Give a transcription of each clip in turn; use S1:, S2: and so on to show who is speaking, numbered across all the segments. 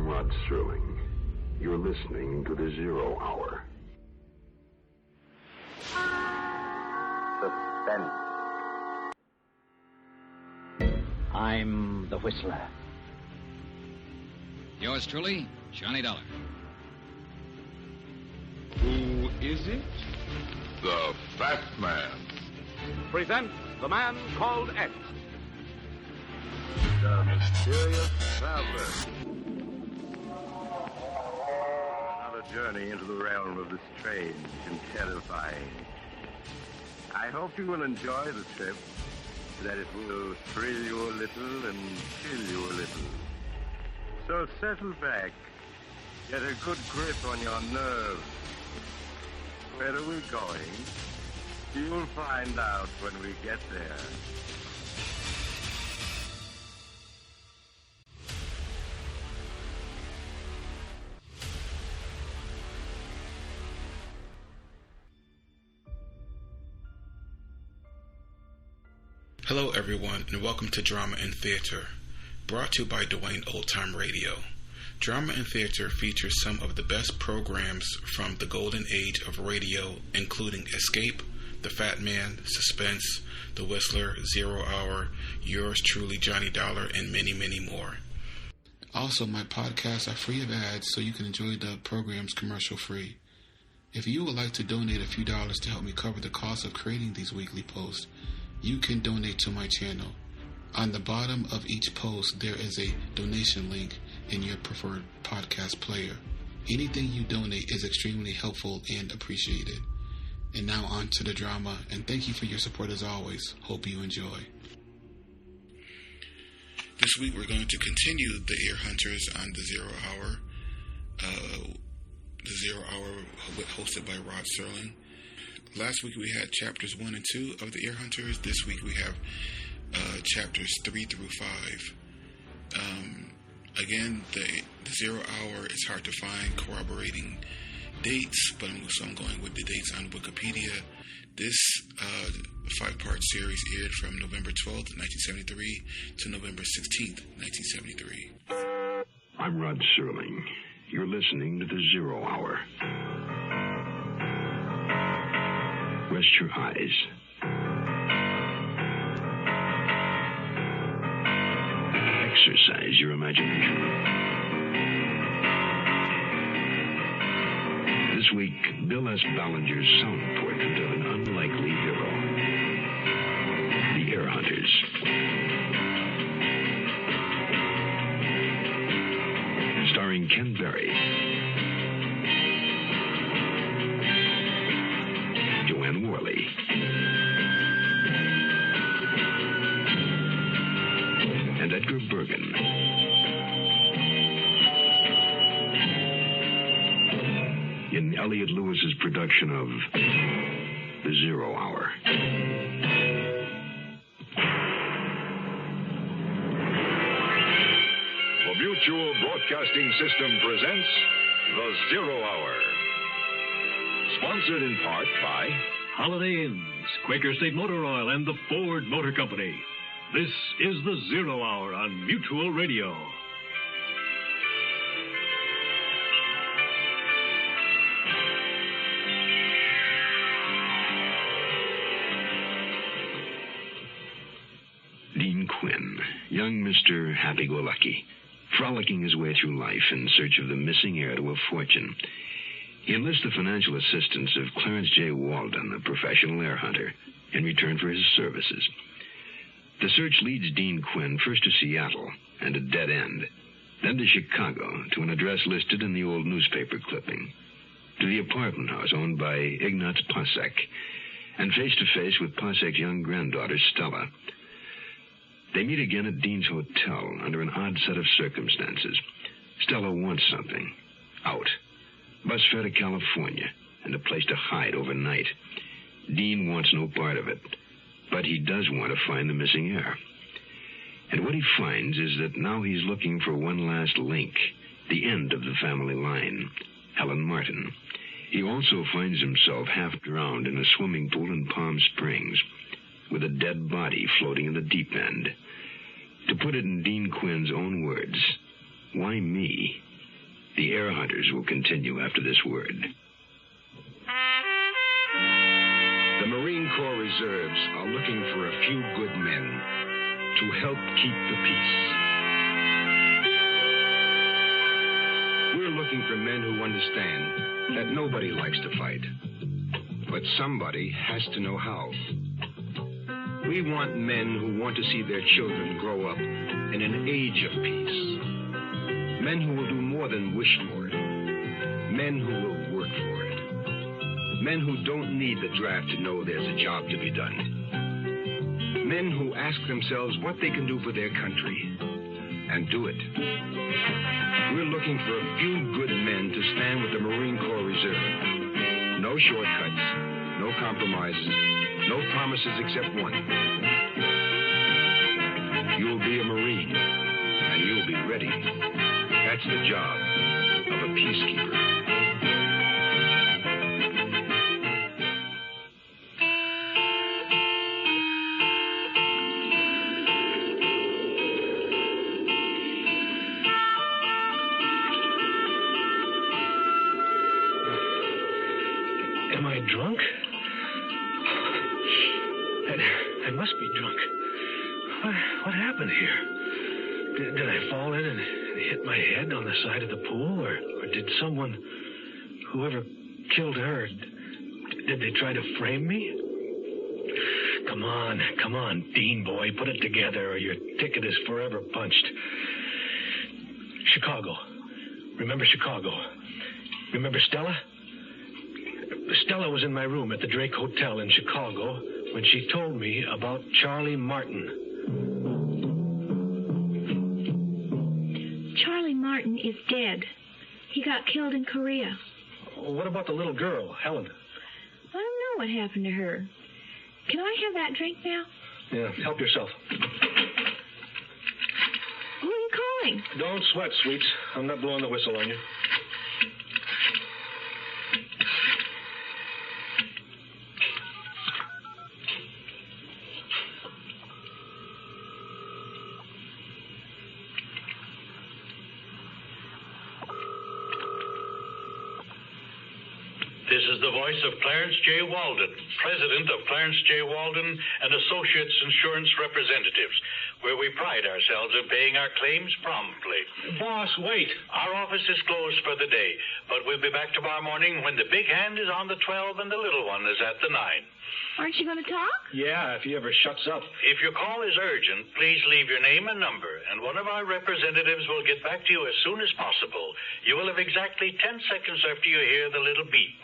S1: I'm Rod Serling. You're listening to The Zero Hour.
S2: Suspense. I'm the Whistler.
S3: Yours truly, Johnny Dollar.
S4: Who is it?
S5: The Fat Man.
S6: Presents The Man Called X.
S5: The Mysterious Traveler.
S7: Another journey into the realm of the strange and terrifying. I hope you will enjoy the trip, that it will thrill you a little and chill you a little. So settle back, get a good grip on your nerves. Where are we going? You'll find out when we get there.
S8: Hello everyone, and welcome to Drama and Theater, brought to you by Duane Old Time Radio. Drama and Theater features some of the best programs from the golden age of radio, including Escape, The Fat Man, Suspense, The Whistler, Zero Hour, Yours Truly, Johnny Dollar, and many, many more. Also, my podcasts are free of ads, so you can enjoy the programs commercial-free. If you would like to donate a few dollars to help me cover the cost of creating these weekly posts, you can donate to my channel. On the bottom of each post, there is a donation link in your preferred podcast player. Anything you donate is extremely helpful and appreciated. And now on to the drama, and thank you for your support as always. Hope you enjoy. This week we're going to continue the Heir Hunters on the Zero Hour. The Zero Hour hosted by Rod Serling. Last week we had chapters 1 and 2 of the Heir Hunters. This week we have chapters 3 through 5. Again, the Zero Hour is hard to find corroborating dates, but I'm going with the dates on Wikipedia. This 5-part series aired from November 12th, 1973 to November 16th, 1973.
S1: I'm Rod Serling. You're listening to The Zero Hour. Rest your eyes. Exercise your imagination. This week, Bill S. Ballinger's sound portrait of an unlikely hero. The Heir Hunters. Starring Ken Berry. Joanne Worley. And Edgar Bergen. In Elliot Lewis's production of The Zero Hour.
S5: The Mutual Broadcasting System presents The Zero Hour. Sponsored in part by
S9: Holiday Inns, Quaker State Motor Oil, and the Ford Motor Company. This is The Zero Hour on Mutual Radio.
S1: Dean Quinn, young Mr. Happy-Go-Lucky, frolicking his way through life in search of the missing heir to a fortune. He enlists the financial assistance of Clarence J. Walden, a professional heir hunter, in return for his services. The search leads Dean Quinn first to Seattle and a dead end, then to Chicago to an address listed in the old newspaper clipping, to the apartment house owned by Ignaz Pasek, and face-to-face with Pasek's young granddaughter, Stella. They meet again at Dean's hotel under an odd set of circumstances. Stella wants something. Out. Bus fare to California and a place to hide overnight. Dean wants no part of it, but he does want to find the missing heir. And what he finds is that now he's looking for one last link, the end of the family line, Helen Martin. He also finds himself half drowned in a swimming pool in Palm Springs, with a dead body floating in the deep end. To put it in Dean Quinn's own words, why me? The air hunters will continue after this word. The Marine Corps Reserves are looking for a few good men to help keep the peace. We're looking for men who understand that nobody likes to fight, but somebody has to know how. We want men who want to see their children grow up in an age of peace. Men who will do more than wish for it. Men who will work for it. Men who don't need the draft to know there's a job to be done. Men who ask themselves what they can do for their country and do it. We're looking for a few good men to stand with the Marine Corps Reserve. No shortcuts, no compromises, no promises except one. You'll be a Marine, and you'll be ready. That's the job of a peacekeeper.
S9: Am I drunk? I must be drunk. What happened here? Did I fall in and hit my head on the side of the pool? Or did someone, whoever killed her, did they try to frame me? Come on, Dean boy, put it together or your ticket is forever punched. Chicago. Remember Chicago? Remember Stella? Stella was in my room at the Drake Hotel in Chicago when she told me about Charlie Martin.
S10: Charlie Martin is dead. He got killed in Korea.
S9: What about the little girl, Helen?
S10: I don't know what happened to her. Can I have that drink now?
S9: Yeah, help yourself.
S10: Who are you calling?
S9: Don't sweat, sweets. I'm not blowing the whistle on you.
S11: This is the voice of Clarence J. Walden, president of Clarence J. Walden and Associates Insurance Representatives, where we pride ourselves in paying our claims promptly.
S9: Boss, wait.
S11: Our office is closed for the day, but we'll be back tomorrow morning when the big hand is on the 12 and the little one is at the 9.
S10: Aren't you going to talk?
S9: Yeah, if he ever shuts up.
S11: If your call is urgent, please leave your name and number, and one of our representatives will get back to you as soon as possible. You will have exactly 10 seconds after you hear the little beep.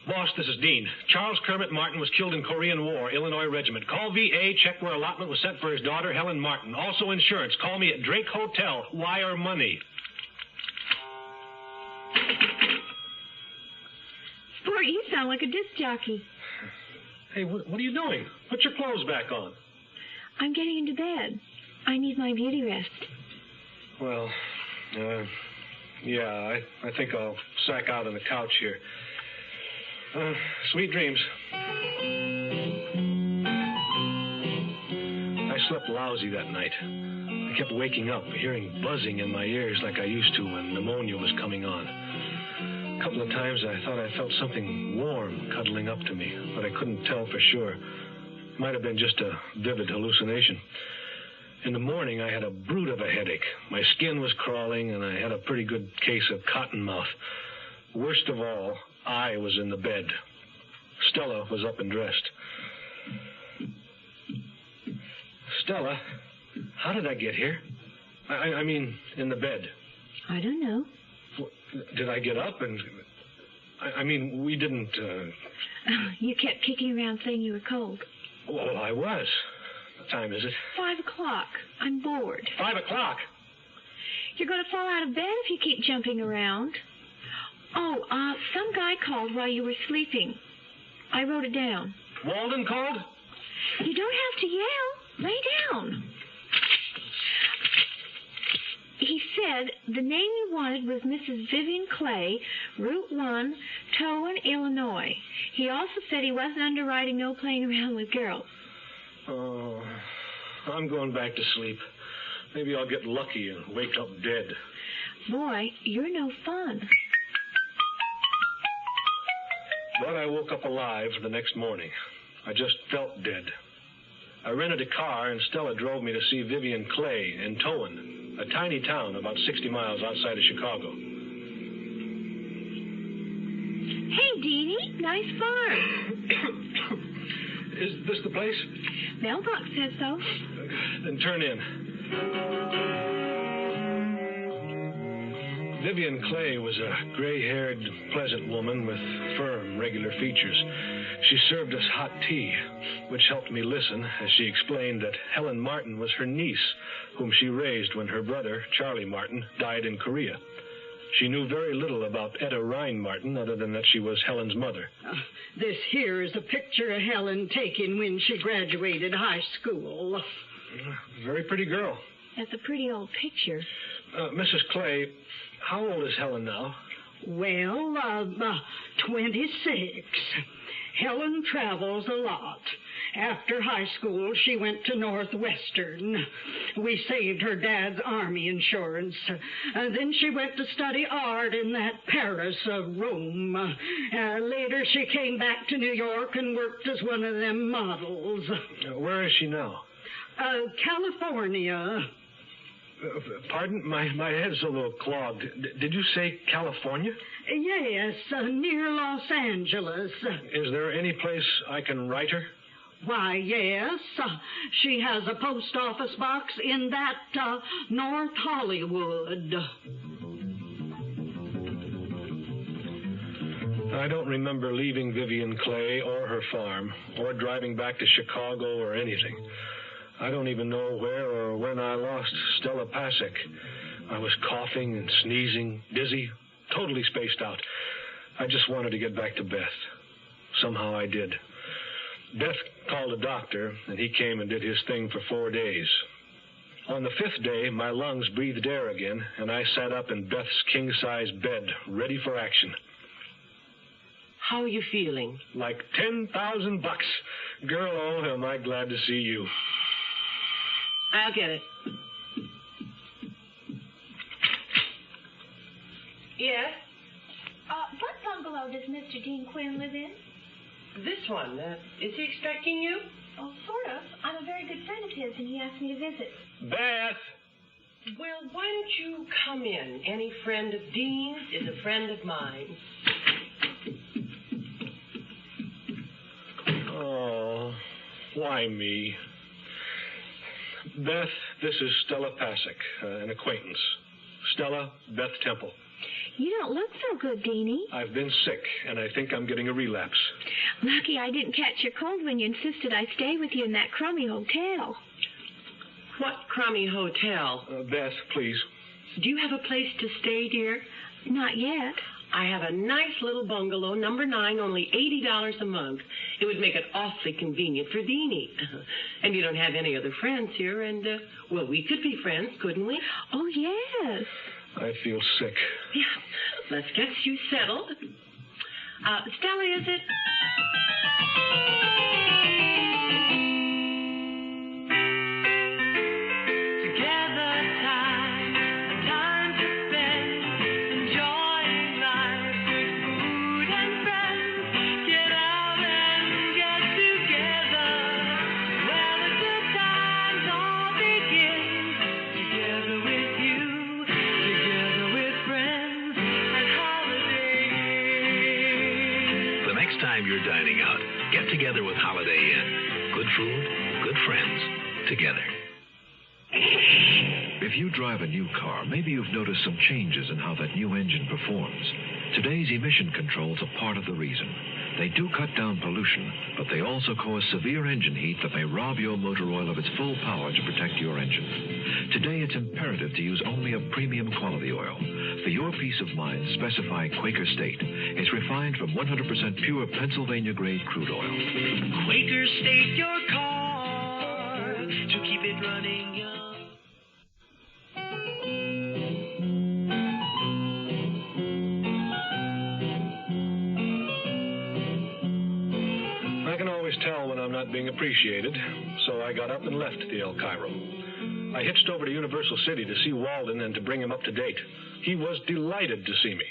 S9: Boss, this is Dean. Charles Kermit Martin was killed in Korean War, Illinois Regiment. Call VA, check where allotment was sent for his daughter, Helen Martin. Also insurance. Call me at Drake Hotel. Wire money.
S10: Sport, you sound like a disc jockey.
S9: Hey, what are you doing? Put your clothes back on.
S10: I'm getting into bed. I need my beauty rest.
S9: Well, yeah, I think I'll sack out on the couch here. Sweet dreams. I slept lousy that night. I kept waking up, hearing buzzing in my ears like I used to when pneumonia was coming on. A couple of times I thought I felt something warm cuddling up to me, but I couldn't tell for sure. Might have been just a vivid hallucination. In the morning, I had a brute of a headache. My skin was crawling, and I had a pretty good case of cottonmouth. Worst of all, I was in the bed. Stella was up and dressed. Stella, how did I get here? I mean, in the bed.
S10: I don't know.
S9: Did I get up and... I mean, we didn't...
S10: You kept kicking around saying you were cold.
S9: Well, I was. What time is it?
S10: 5 o'clock. I'm bored.
S9: 5 o'clock?
S10: You're going to fall out of bed if you keep jumping around. Oh, some guy called while you were sleeping. I wrote it down.
S9: Walden called?
S10: You don't have to yell. Lay down. He said the name you wanted was Mrs. Vivian Clay, Route 1, Towan, Illinois. He also said he wasn't underwriting no playing around with girls.
S9: Oh, I'm going back to sleep. Maybe I'll get lucky and wake up dead.
S10: Boy, you're no fun.
S9: But I woke up alive the next morning. I just felt dead. I rented a car, and Stella drove me to see Vivian Clay in Towan, a tiny town about 60 miles outside of Chicago.
S10: Hey, Deanie, nice farm.
S9: Is this the place?
S10: Mailbox says so.
S9: Then turn in. Vivian Clay was a gray-haired, pleasant woman with firm, regular features. She served us hot tea, which helped me listen as she explained that Helen Martin was her niece, whom she raised when her brother, Charlie Martin, died in Korea. She knew very little about Etta Rhine Martin other than that she was Helen's mother.
S12: This here is a picture of Helen taken when she graduated high school.
S9: Very pretty girl.
S10: That's a pretty old picture.
S9: Mrs. Clay, how old is Helen now?
S12: Well, 26. Helen travels a lot. After high school, she went to Northwestern. We saved her dad's army insurance. Then she went to study art in that Paris of Rome. Later, she came back to New York and worked as one of them models.
S9: Where is she now?
S12: California.
S9: Pardon? My head's a little clogged. Did you say California?
S12: Yes, near Los Angeles.
S9: Is there any place I can write her?
S12: Why, yes. She has a post office box in that North Hollywood.
S9: I don't remember leaving Vivian Clay or her farm, or driving back to Chicago or anything. I don't even know where or when I lost Stella Pasek. I was coughing and sneezing, dizzy, totally spaced out. I just wanted to get back to Beth. Somehow I did. Beth called a doctor, and he came and did his thing for 4 days. On the 5th day, my lungs breathed air again, and I sat up in Beth's king-size bed, ready for action.
S13: How are you feeling?
S9: Like $10,000. Girl, oh, am I glad to see you.
S13: I'll get it. Yes?
S10: What bungalow does Mr. Dean Quinn live in?
S13: This one. Is he expecting you?
S10: Oh, sort of. I'm a very good friend of his, and he asked me to visit.
S9: Beth!
S13: Well, why don't you come in? Any friend of Dean's is a friend of mine.
S9: Oh, why me? Beth, this is Stella Pasek, an acquaintance. Stella, Beth Temple.
S10: You don't look so good, Deanie.
S9: I've been sick, and I think I'm getting a relapse.
S10: Lucky I didn't catch your cold when you insisted I stay with you in that crummy hotel.
S13: What crummy hotel?
S9: Beth, please.
S13: Do you have a place to stay, dear?
S10: Not yet.
S13: I have a nice little bungalow, number 9, only $80 a month. It would make it awfully convenient for Deanie. And you don't have any other friends here, and, well, we could be friends, couldn't we?
S10: Oh, yes.
S9: I feel sick.
S13: Yeah, let's get you settled. Stella, is it?
S1: You're dining out. Get together with Holiday Inn. Good food, good friends, together.
S14: If you drive a new car, maybe you've noticed some changes in how that new engine performs. Today's emission controls are part of the reason. They do cut down pollution, but they also cause severe engine heat that may rob your motor oil of its full power to protect your engine. Today, it's imperative to use only a premium quality oil. For your peace of mind, specify Quaker State. It's refined from 100% pure Pennsylvania-grade crude oil.
S15: Quaker State your car to keep it running young.
S9: I can always tell when I'm not being appreciated, so I got up and left the El Cairo. I hitched over to Universal City to see Walden and to bring him up to date. He was delighted to see me.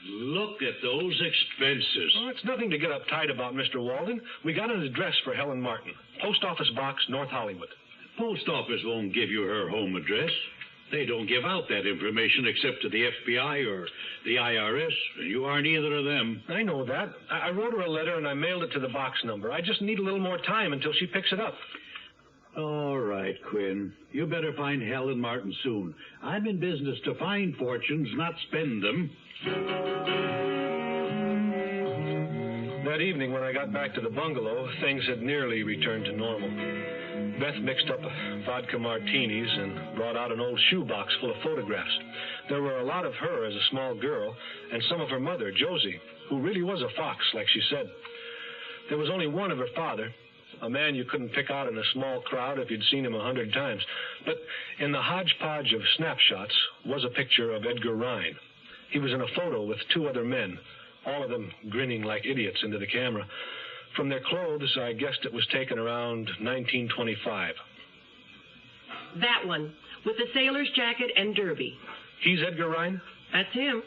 S16: Look at those expenses.
S9: Oh, it's nothing to get uptight about, Mr. Walden. We got an address for Helen Martin. Post Office Box, North Hollywood.
S16: Post Office won't give you her home address. They don't give out that information except to the FBI or the IRS, and you aren't either of them.
S9: I know that. I wrote her a letter and I mailed it to the box number. I just need a little more time until she picks it up.
S16: All right, Quinn. You better find Helen Martin soon. I'm in business to find fortunes, not spend them.
S9: That evening when I got back to the bungalow, things had nearly returned to normal. Beth mixed up vodka martinis and brought out an old shoebox full of photographs. There were a lot of her as a small girl and some of her mother, Josie, who really was a fox, like she said. There was only one of her father, a man you couldn't pick out in a small crowd if you'd seen him 100 times. But in the hodgepodge of snapshots was a picture of Edgar Rhine. He was in a photo with two other men, all of them grinning like idiots into the camera. From their clothes, I guessed it was taken around 1925.
S13: That one, with the sailor's jacket and derby.
S9: He's Edgar Rhine?
S13: That's him.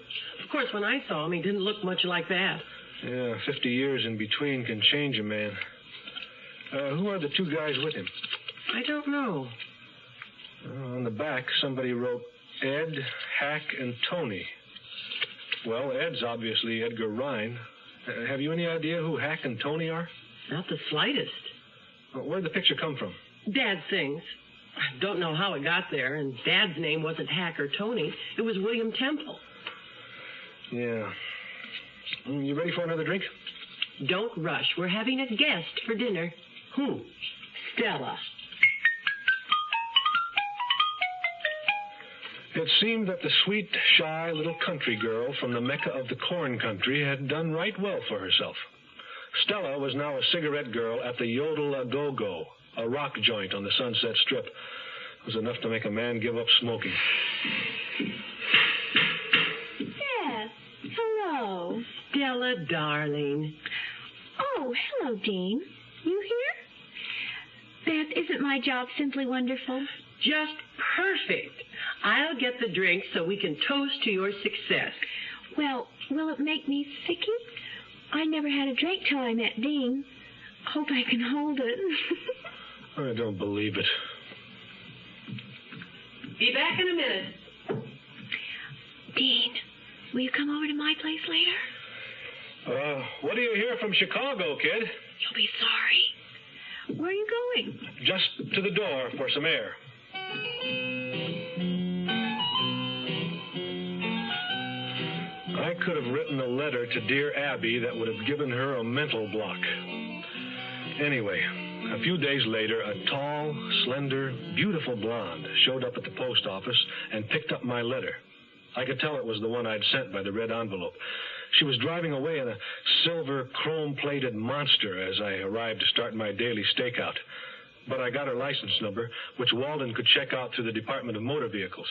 S13: Of course, when I saw him, he didn't look much like that.
S9: Yeah, 50 years in between can change a man. Who are the two guys with him?
S13: I don't know.
S9: On the back, somebody wrote Ed, Hack, and Tony. Well, Ed's obviously Edgar Rhine. Have you any idea who Hack and Tony are?
S13: Not the slightest.
S9: Where'd the picture come from?
S13: Dad sings. I don't know how it got there, and Dad's name wasn't Hack or Tony. It was William Temple.
S9: Yeah. You ready for another drink?
S13: Don't rush. We're having a guest for dinner.
S9: Who?
S13: Stella.
S9: It seemed that the sweet, shy little country girl from the Mecca of the corn country had done right well for herself. Stella was now a cigarette girl at the Yodel-A-Go-Go, a rock joint on the Sunset Strip. It was enough to make a man give up smoking.
S10: Yes. Hello.
S13: Stella, darling.
S10: Oh, hello, Dean. You here? Beth, isn't my job simply wonderful?
S13: Just perfect. I'll get the drink so we can toast to your success.
S10: Well, will it make me sicky? I never had a drink till I met Dean. Hope I can hold it.
S9: I don't believe it.
S13: Be back in a minute.
S10: Dean, will you come over to my place later?
S9: What do you hear from Chicago, kid?
S10: You'll be sorry. Where are you going?
S9: Just to the door for some air. I could have written a letter to dear Abby that would have given her a mental block. Anyway, a few days later, a tall, slender, beautiful blonde showed up at the post office and picked up my letter. I could tell it was the one I'd sent by the red envelope. She was driving away in a silver, chrome-plated monster as I arrived to start my daily stakeout. But I got her license number, which Walden could check out through the Department of Motor Vehicles.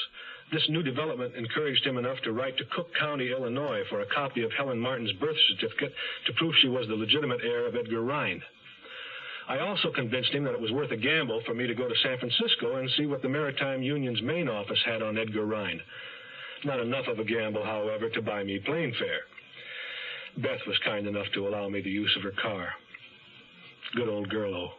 S9: This new development encouraged him enough to write to Cook County, Illinois, for a copy of Helen Martin's birth certificate to prove she was the legitimate heir of Edgar Rhine. I also convinced him that it was worth a gamble for me to go to San Francisco and see what the Maritime Union's main office had on Edgar Rhine. Not enough of a gamble, however, to buy me plane fare. Beth was kind enough to allow me the use of her car. Good old girl-o.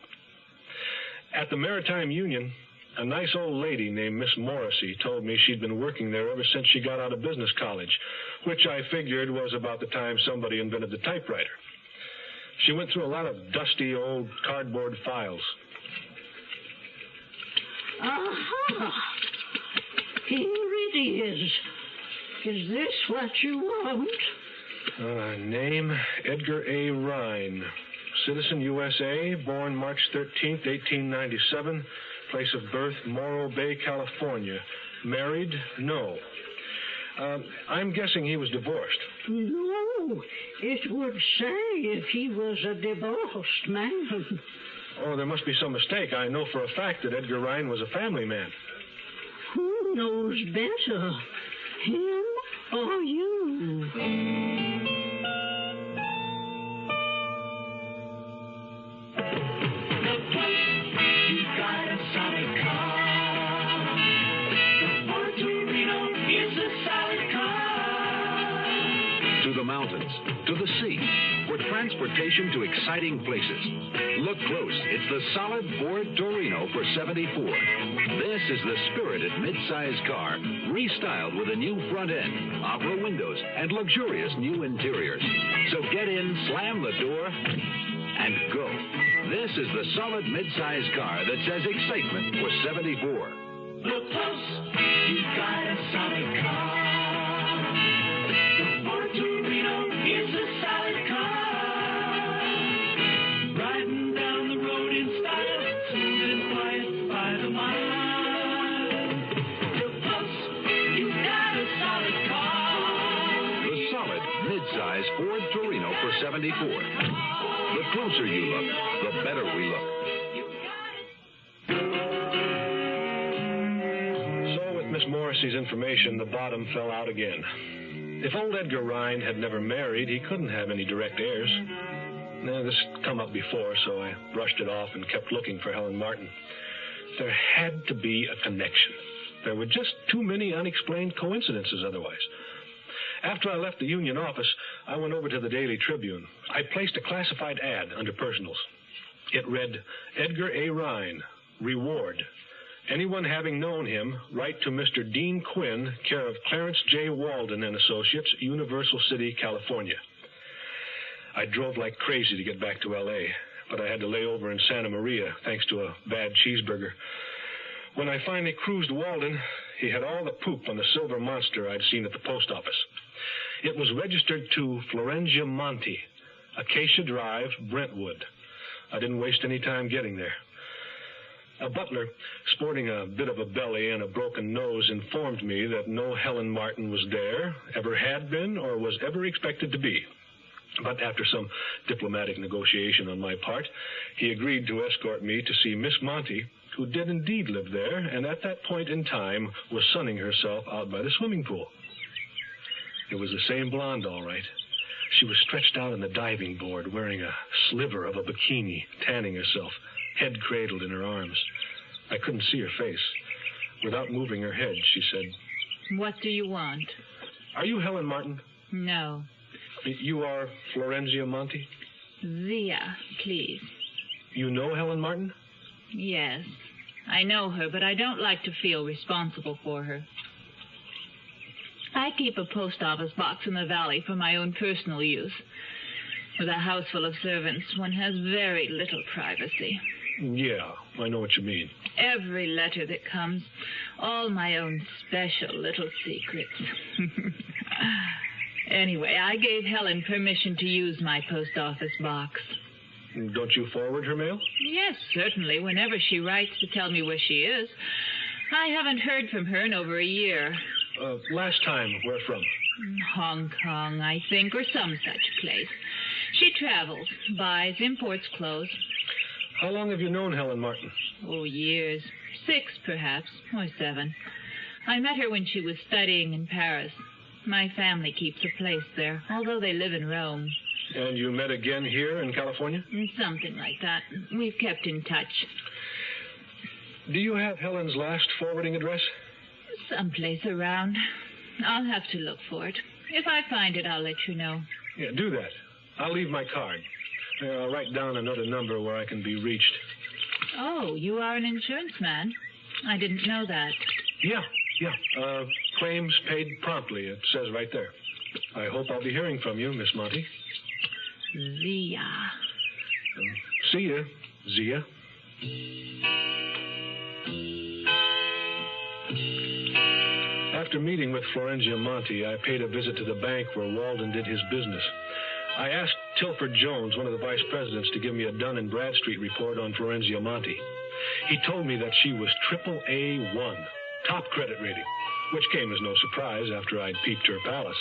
S9: At the Maritime Union, a nice old lady named Miss Morrissey told me she'd been working there ever since she got out of business college, which I figured was about the time somebody invented the typewriter. She went through a lot of dusty old cardboard files.
S12: Aha! Here it is. Is this what you want?
S9: Name, Edgar A. Rhine. Citizen, USA, born March 13th, 1897. Place of birth, Morro Bay, California. Married? No. I'm guessing he was divorced.
S12: No, it would say if he was a divorced man.
S9: Oh, there must be some mistake. I know for a fact that Edgar Rhine was a family man.
S12: Who knows better, him or you?
S5: mountains, to the sea, for transportation to exciting places. Look close. It's the solid Ford Torino for $74. This is the spirited mid-size car, restyled with a new front end, opera windows, and luxurious new interiors. So get in, slam the door, and go. This is the solid mid-size car that says excitement for $74.
S15: Look close, you got a solid car. The Ford Torino is a solid car. Riding down the road in style, smooth and quiet by the mile. Look close, you got a solid car.
S5: The solid mid-size Ford Torino for $74. The closer you look, the better we look.
S9: Miss Morrissey's information, the bottom fell out again. If old Edgar Rhine had never married, he couldn't have any direct heirs. Now, this had come up before, so I brushed it off and kept looking for Helen Martin. There had to be a connection. There were just too many unexplained coincidences otherwise. After I left the union office, I went over to the Daily Tribune. I placed a classified ad under personals. It read, Edgar A. Rhine, reward. Anyone having known him, write to Mr. Dean Quinn, care of Clarence J. Walden and Associates, Universal City, California. I drove like crazy to get back to L.A., but I had to lay over in Santa Maria, thanks to a bad cheeseburger. When I finally cruised Walden, he had all the poop on the silver monster I'd seen at the post office. It was registered to Florentia Monti, Acacia Drive, Brentwood. I didn't waste any time getting there. A butler, sporting a bit of a belly and a broken nose, informed me that no Helen Martin was there, ever had been, or was ever expected to be. But after some diplomatic negotiation on my part, he agreed to escort me to see Miss Monty, who did indeed live there, and at that point in time was sunning herself out by the swimming pool. It was the same blonde, all right. She was stretched out on the diving board, wearing a sliver of a bikini, tanning herself, head cradled in her arms. I couldn't see her face. Without moving her head, she said,
S17: What do you want?
S9: Are you Helen Martin?
S17: No.
S9: You are Florentia Monti?
S17: Zia, please.
S9: You know Helen Martin?
S17: Yes. I know her, but I don't like to feel responsible for her. I keep a post office box in the valley for my own personal use. With a house full of servants, one has very little privacy.
S9: Yeah, I know what you mean.
S17: Every letter that comes, all my own special little secrets. Anyway, I gave Helen permission to use my post office box.
S9: Don't you forward her mail?
S17: Yes, certainly, whenever she writes to tell me where she is. I haven't heard from her in over a year.
S9: Last time, where from?
S17: Hong Kong, I think, or some such place. She travels, buys, imports clothes.
S9: How long have you known Helen Martin?
S17: Oh, years. 6, perhaps, or 7. I met her when she was studying in Paris. My family keeps a place there, although they live in Rome.
S9: And you met again here in California?
S17: Something like that. We've kept in touch.
S9: Do you have Helen's last forwarding address?
S17: Someplace around. I'll have to look for it. If I find it, I'll let you know.
S9: Yeah, do that. I'll leave my card. I'll write down another number where I can be reached.
S17: Oh, you are an insurance man? I didn't know that.
S9: Yeah. Claims paid promptly, it says right there. I hope I'll be hearing from you, Miss Monty.
S17: Zia.
S9: See ya, Zia. After meeting with Florentia Monti, I paid a visit to the bank where Walden did his business. I asked Tilford Jones, one of the vice presidents, to give me a Dun & Bradstreet report on Florentia Monti. He told me that she was AAA1, top credit rating, which came as no surprise after I'd peeped her palace.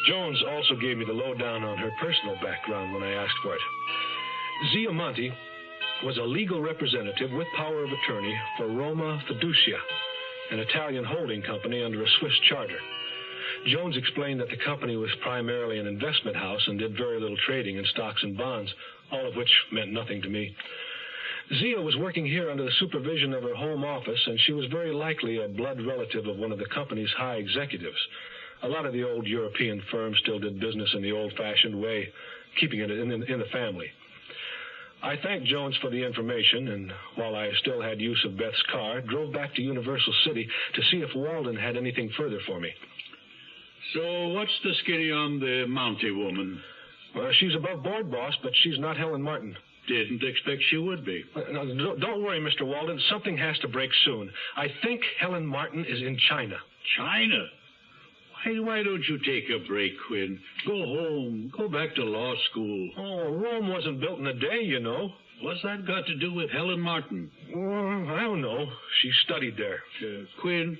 S9: Jones also gave me the lowdown on her personal background when I asked for it. Zia Monti was a legal representative with power of attorney for Roma Fiducia, an Italian holding company under a Swiss charter. Jones explained that the company was primarily an investment house and did very little trading in stocks and bonds, all of which meant nothing to me. Zia was working here under the supervision of her home office, and she was very likely a blood relative of one of the company's high executives. A lot of the old European firms still did business in the old-fashioned way, keeping it in the family. I thanked Jones for the information, and while I still had use of Beth's car, drove back to Universal City to see if Walden had anything further for me.
S16: So what's the skinny on the Mountie woman?
S9: Well, she's above board, boss, but she's not Helen Martin.
S16: Didn't expect she would be.
S9: No, don't worry, Mr. Walden. Something has to break soon. I think Helen Martin is in China.
S16: China? Why don't you take a break, Quinn? Go home. Go back to law school.
S9: Oh, Rome wasn't built in a day, you know.
S16: What's that got to do with Helen Martin?
S9: I don't know. She studied there.
S16: Quinn,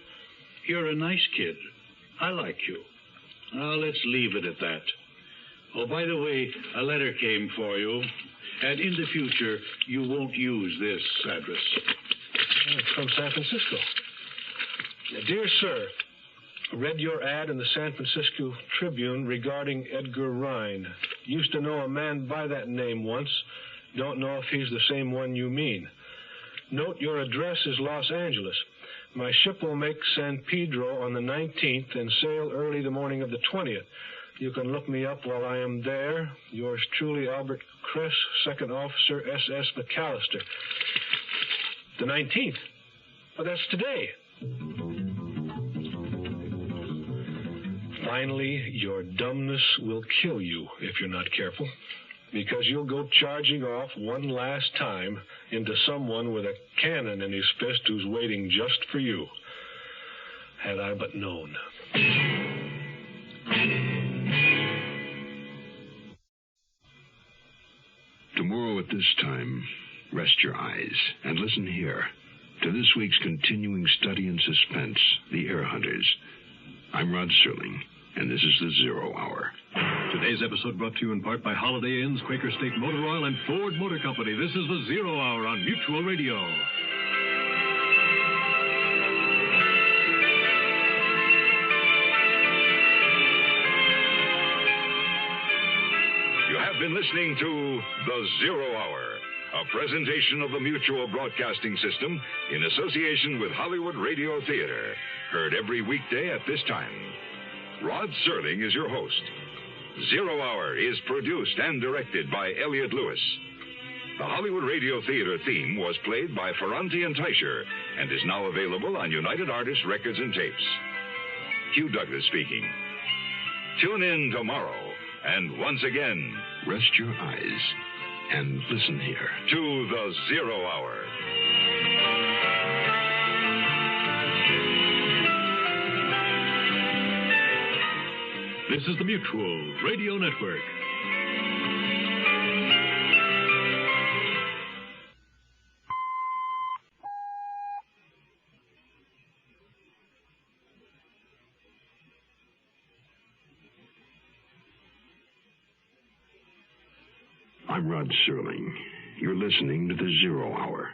S16: you're a nice kid. I like you. Let's leave it at that. Oh, by the way, a letter came for you. And in the future, you won't use this address.
S9: It's from San Francisco. Dear Sir, read your ad in the San Francisco Tribune regarding Edgar Rhine. Used to know a man by that name once. Don't know if he's the same one you mean. Note your address is Los Angeles. My ship will make San Pedro on the 19th and sail early the morning of the 20th. You can look me up while I am there. Yours truly, Albert Kress, Second Officer, S.S. McAllister. The 19th? Well, that's today. Finally, your dumbness will kill you if you're not careful, because you'll go charging off one last time into someone with a cannon in his fist who's waiting just for you. Had I but known.
S1: Tomorrow at this time, rest your eyes and listen here to this week's continuing study in suspense, The Air Hunters. I'm Rod Serling, and this is the Zero Hour.
S18: Today's episode brought to you in part by Holiday Inns, Quaker State Motor Oil, and Ford Motor Company. This is the Zero Hour on Mutual Radio.
S5: You have been listening to The Zero Hour, a presentation of the Mutual Broadcasting System in association with Hollywood Radio Theater. Heard every weekday at this time. Rod Serling is your host. Zero Hour is produced and directed by Elliott Lewis. The Hollywood Radio Theater theme was played by Ferranti and Teicher and is now available on United Artists Records and Tapes. Hugh Douglas speaking. Tune in tomorrow, and once again,
S1: rest your eyes and listen here
S5: to The Zero Hour.
S18: This is the Mutual Radio Network.
S1: I'm Rod Serling. You're listening to The Zero Hour.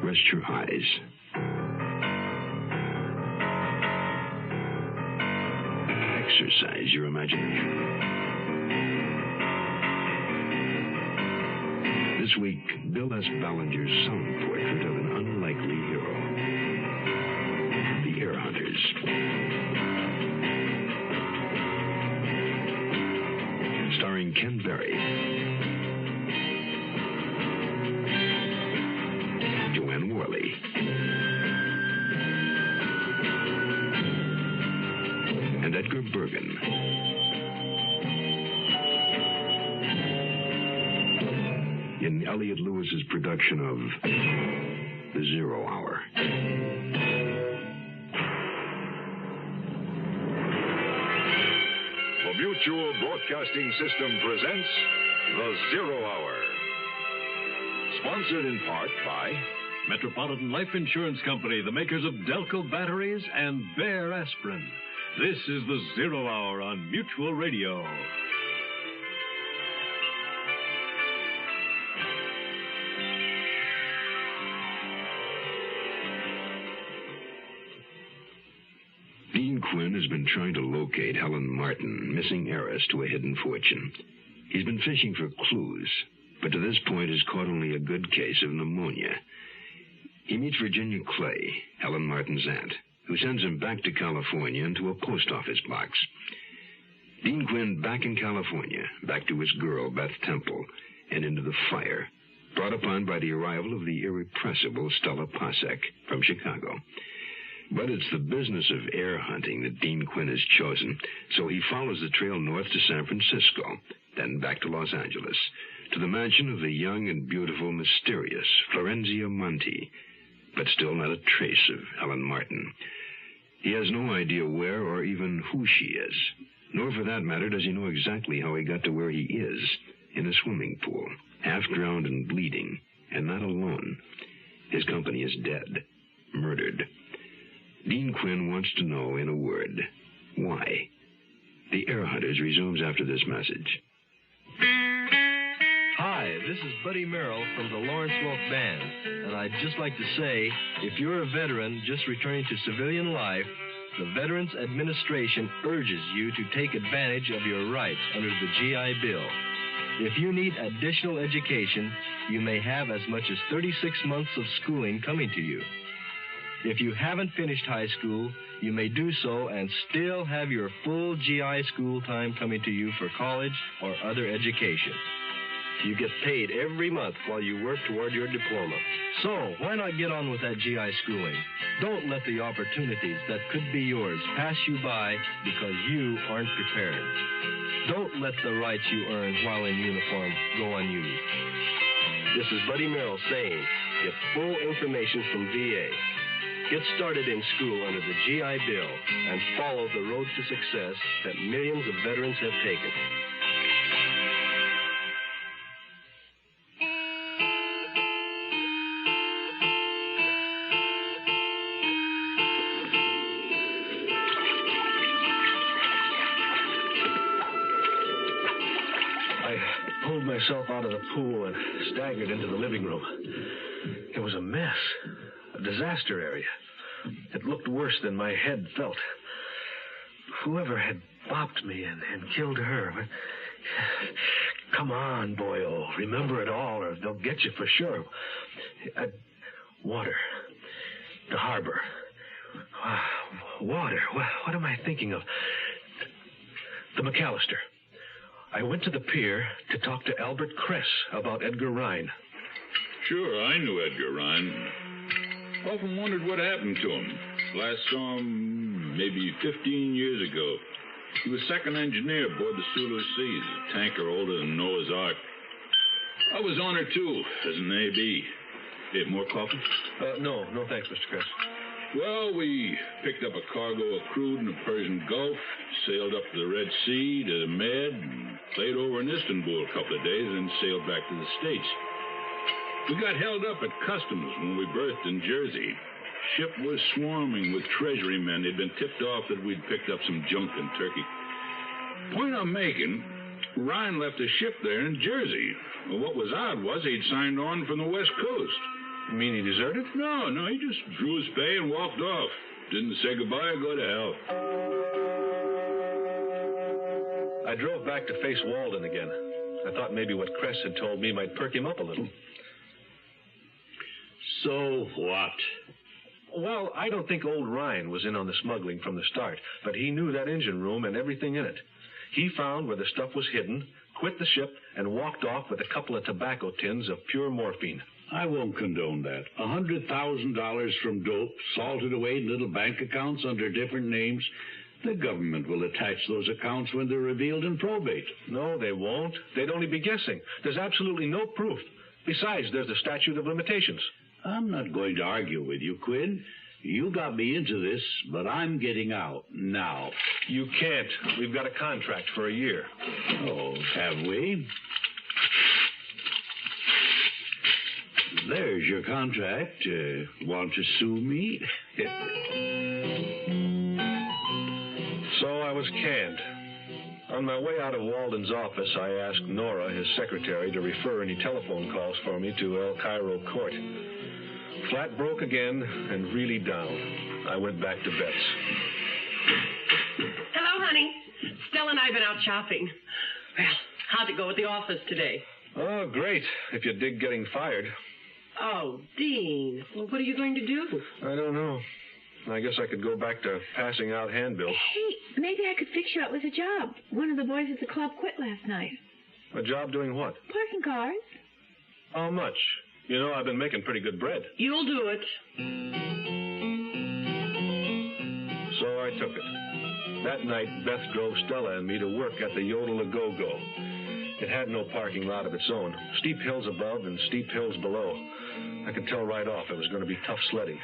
S1: Rest your eyes. Exercise your imagination. This week, Bill S. Ballinger's sound portrait of an unlikely hero. The Air Hunters. Starring Ken Berry, Joanne Worley, and Edgar Bergen. In Elliott Lewis's production of The Zero Hour.
S5: The Mutual Broadcasting System presents The Zero Hour. Sponsored in part by
S18: Metropolitan Life Insurance Company, the makers of Delco batteries and Bear aspirin. This is the Zero Hour on Mutual Radio.
S1: Dean Quinn has been trying to locate Helen Martin, missing heiress to a hidden fortune. He's been fishing for clues, but to this point has caught only a good case of pneumonia. He meets Virginia Clay, Helen Martin's aunt. who sends him back to California into a post office box. Dean Quinn back in California, back to his girl, Beth Temple, and into the fire, brought upon by the arrival of the irrepressible Stella Pasek from Chicago. But it's the business of air hunting that Dean Quinn has chosen, so he follows the trail north to San Francisco, then back to Los Angeles, to the mansion of the young and beautiful, mysterious Florenzia Monti, but still not a trace of Helen Martin. He has no idea where or even who she is, nor for that matter does he know exactly how he got to where he is, in a swimming pool, half-drowned and bleeding, and not alone. His company is dead, murdered. Dean Quinn wants to know, in a word, why. The Air Hunters resumes after this message.
S19: Hi, this is Buddy Merrill from the Lawrence Welk Band, and I'd just like to say, if you're a veteran just returning to civilian life, the Veterans Administration urges you to take advantage of your rights under the GI Bill. If you need additional education, you may have as much as 36 months of schooling coming to you. If you haven't finished high school, you may do so and still have your full GI school time coming to you for college or other education. You get paid every month while you work toward your diploma. So, why not get on with that GI schooling? Don't let the opportunities that could be yours pass you by because you aren't prepared. Don't let the rights you earn while in uniform go unused. This is Buddy Merrill saying, get full information from VA. Get started in school under the GI Bill and follow the road to success that millions of veterans have taken.
S9: Myself out of the pool and staggered into the living room. It was a mess, a disaster area. It looked worse than my head felt. Whoever had bopped me and killed her. Come on, boyo. Remember it all or they'll get you for sure. Water. The harbor. Water. What am I thinking of? The McAllister. I went to the pier to talk to Albert Kress about Edgar Rhine.
S16: Sure, I knew Edgar Rhine. Often wondered what happened to him. Last saw him maybe 15 years ago. He was second engineer aboard the Sulu Seas, a tanker older than Noah's Ark. I was on her, too, as an AB. Need more coffee?
S9: No, thanks, Mr. Kress.
S16: Well, we picked up a cargo of crude in the Persian Gulf, sailed up to the Red Sea to the Med, and played over in Istanbul a couple of days, and sailed back to the States. We got held up at customs when we berthed in Jersey. Ship was swarming with treasury men. They'd been tipped off that we'd picked up some junk in Turkey. Point I'm making, Ryan left a ship there in Jersey. Well, what was odd was he'd signed on from the West Coast.
S9: You mean he deserted?
S16: No, he just drew his pay and walked off. Didn't say goodbye or go to hell.
S9: I drove back to face Walden again. I thought maybe what Kress had told me might perk him up a little.
S16: So what?
S9: Well, I don't think old Ryan was in on the smuggling from the start, but he knew that engine room and everything in it. He found where the stuff was hidden, quit the ship, and walked off with a couple of tobacco tins of pure morphine.
S16: I won't condone that. $100,000 from dope, salted away in little bank accounts under different names. The government will attach those accounts when they're revealed in probate.
S9: No, they won't. They'd only be guessing. There's absolutely no proof. Besides, there's the statute of limitations.
S16: I'm not going to argue with you, Quinn. You got me into this, but I'm getting out now.
S9: You can't. We've got a contract for a year.
S16: Oh, have we? There's your contract. Want to sue me?
S9: So I was canned. On my way out of Walden's office, I asked Nora, his secretary, to refer any telephone calls for me to El Cairo Court. Flat broke again and really down. I went back to Bet's.
S13: Hello, honey. Stella and I have been out shopping. Well, how'd it go at the office today?
S9: Oh, great, if you dig getting fired.
S13: Oh, Dean. Well, what are you going to do?
S9: I don't know. I guess I could go back to passing out handbills.
S10: Hey, maybe I could fix you up with a job. One of the boys at the club quit last night.
S9: A job doing what?
S10: Parking cars.
S9: How much? You know, I've been making pretty good bread.
S13: You'll do it.
S9: So I took it. That night, Beth drove Stella and me to work at the Yodel-A-Go-Go. It had no parking lot of its own. Steep hills above and steep hills below. I could tell right off it was going to be tough sledding.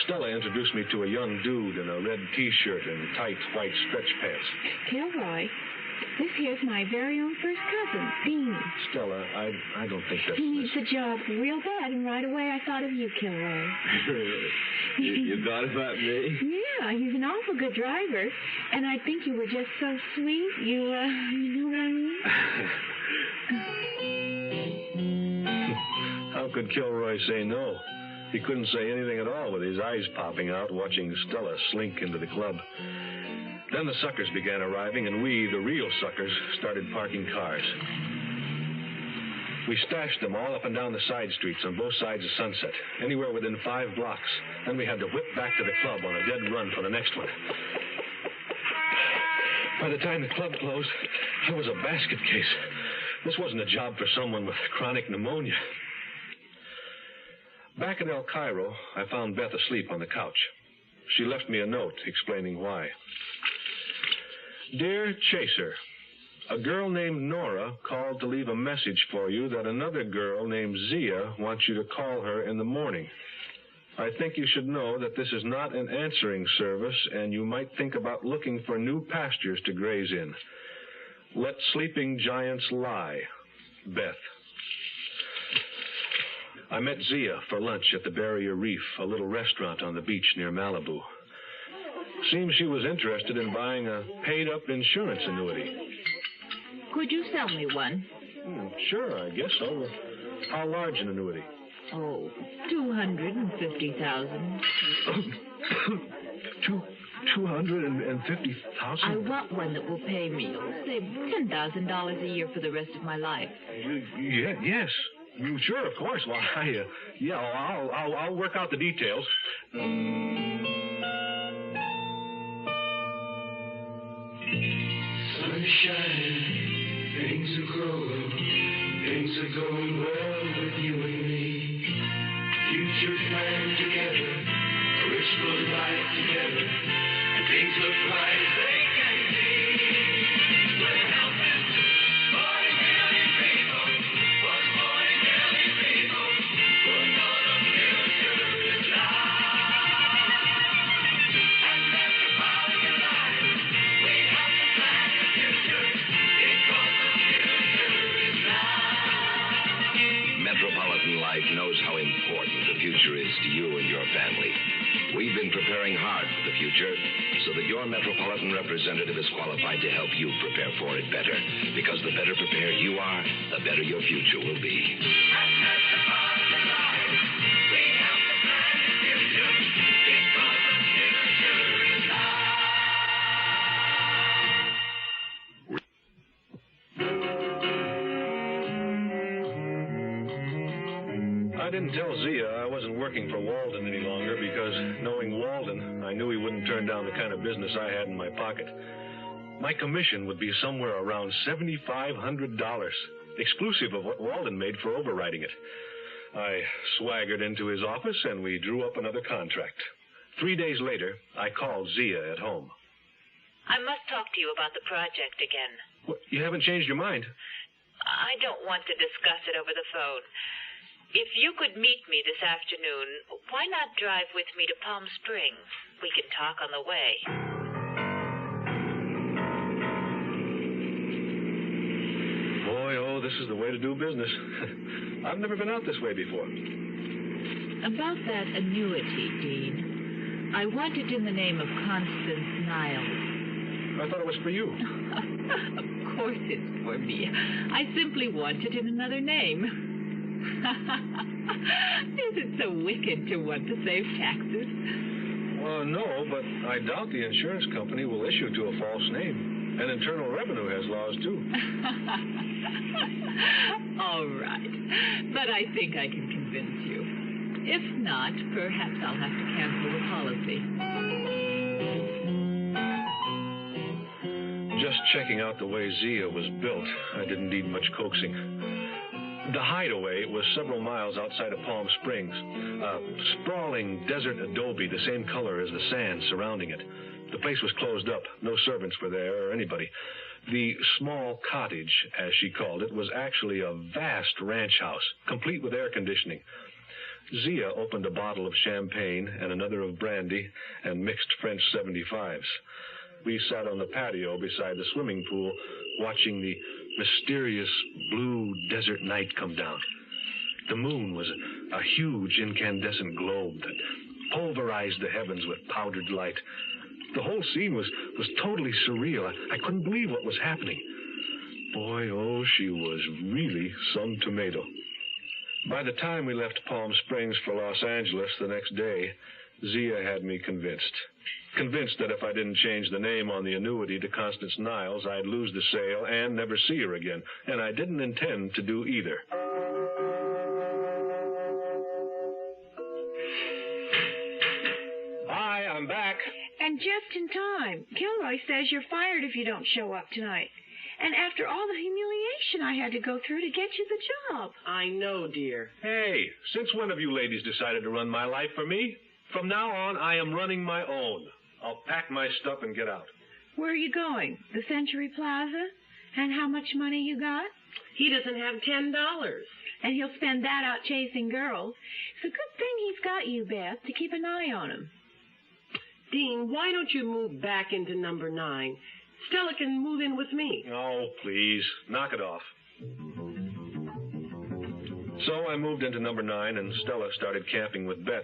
S9: Stella introduced me to a young dude in a red T-shirt and tight white stretch pants.
S10: Kilroy, this here's my very own first cousin, Dean.
S9: Stella, I don't think that's...
S10: He needs a job real bad, and right away I thought of you, Kilroy.
S19: You thought about me?
S10: Yeah, he's an awful good driver, and I think you were just so sweet. You know what I mean?
S9: How could Kilroy say no? He couldn't say anything at all with his eyes popping out, watching Stella slink into the club. Then the suckers began arriving, and we, the real suckers, started parking cars. We stashed them all up and down the side streets on both sides of Sunset, anywhere within 5 blocks. Then we had to whip back to the club on a dead run for the next one. By the time the club closed, I was a basket case. This wasn't a job for someone with chronic pneumonia. Back at El Cairo, I found Beth asleep on the couch. She left me a note explaining why. Dear Chaser, a girl named Nora called to leave a message for you that another girl named Zia wants you to call her in the morning. I think you should know that this is not an answering service, and you might think about looking for new pastures to graze in. Let sleeping giants lie. Beth. I met Zia for lunch at the Barrier Reef, a little restaurant on the beach near Malibu. Seems she was interested in buying a paid-up insurance annuity.
S17: Could you sell me one?
S9: Sure, I guess so. How large an annuity?
S17: Oh, 250,000.
S9: 250,000?
S17: I want one that will pay me, say, $10,000 a year for the rest of my life.
S9: Yes. Sure, of course. Well, I'll work out the details.
S15: Sunshine, things are growing, things are going well with you and me. Future planned together, a wishful life together, and things look bright as they can be. We're helping 40 million people, 40 million people, who know the future is light. And Metropolitan Life, we help to plan the future, because the future is light.
S1: Metropolitan Life knows how important the future is to you and your family. We've been preparing hard for the future so that your Metropolitan representative is qualified to help you prepare for it better. Because the better prepared you are, the better your future will be.
S15: At Metropolitan Life, we help to plan the future, because the future is light.
S9: I didn't tell Zia I wasn't working for Walden any longer because, knowing Walden, I knew he wouldn't turn down the kind of business I had in my pocket. My commission would be somewhere around $7,500, exclusive of what Walden made for overriding it. I swaggered into his office and we drew up another contract. 3 days later, I called Zia at home.
S17: I must talk to you about the project again.
S9: What, you haven't changed your mind?
S17: I don't want to discuss it over the phone. If you could meet me this afternoon, why not drive with me to Palm Springs? We can talk on the way.
S9: Boy, oh, this is the way to do business. I've never been out this way before.
S17: About that annuity, Dean, I want it in the name of Constance Niles.
S9: I thought it was for you.
S17: Of course it's for me. I simply want it in another name. Is it so wicked to want to save taxes?
S9: No, but I doubt the insurance company will issue to a false name. And Internal Revenue has laws, too.
S17: All right. But I think I can convince you. If not, perhaps I'll have to cancel the policy.
S9: Just checking out the way Zia was built, I didn't need much coaxing. The hideaway was several miles outside of Palm Springs. A sprawling desert adobe, the same color as the sand surrounding it. The place was closed up. No servants were there or anybody. The small cottage, as she called it, was actually a vast ranch house, complete with air conditioning. Zia opened a bottle of champagne and another of brandy and mixed French 75s. We sat on the patio beside the swimming pool, watching the mysterious blue desert night come down. The moon was a huge incandescent globe that pulverized the heavens with powdered light. The whole scene was totally surreal. I couldn't believe what was happening. Boy, oh, she was really some tomato. By the time we left Palm Springs for Los Angeles the next day, Zia had me convinced. Convinced that if I didn't change the name on the annuity to Constance Niles, I'd lose the sale and never see her again. And I didn't intend to do either. Hi, I'm back.
S10: And just in time. Kilroy says you're fired if you don't show up tonight. And after all the humiliation I had to go through to get you the job.
S13: I know, dear.
S9: Hey, since when have you ladies decided to run my life for me? From now on, I am running my own. I'll pack my stuff and get out.
S10: Where are you going? The Century Plaza? And how much money you got?
S13: He doesn't have $10.
S10: And he'll spend that out chasing girls. It's a good thing he's got you, Beth, to keep an eye on him.
S13: Dean, why don't you move back into number 9? Stella can move in with me.
S9: Oh, please. Knock it off. So I moved into number 9, and Stella started camping with Beth.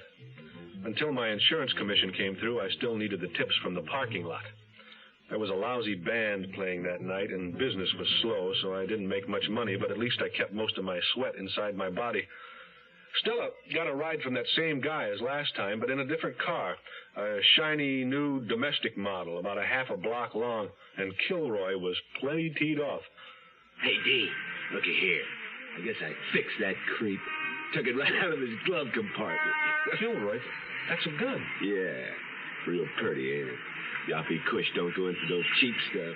S9: Until my insurance commission came through, I still needed the tips from the parking lot. There was a lousy band playing that night, and business was slow, so I didn't make much money, but at least I kept most of my sweat inside my body. Stella got a ride from that same guy as last time, but in a different car. A shiny new domestic model, about a half a block long, and Kilroy was plenty teed off.
S1: Hey, Dee, looky here. I guess I fixed that creep. Took it right out of his glove compartment.
S9: Kilroy, that's a gun.
S1: Yeah, real pretty, ain't it? Yaffee Kush don't go in for those cheap stuff.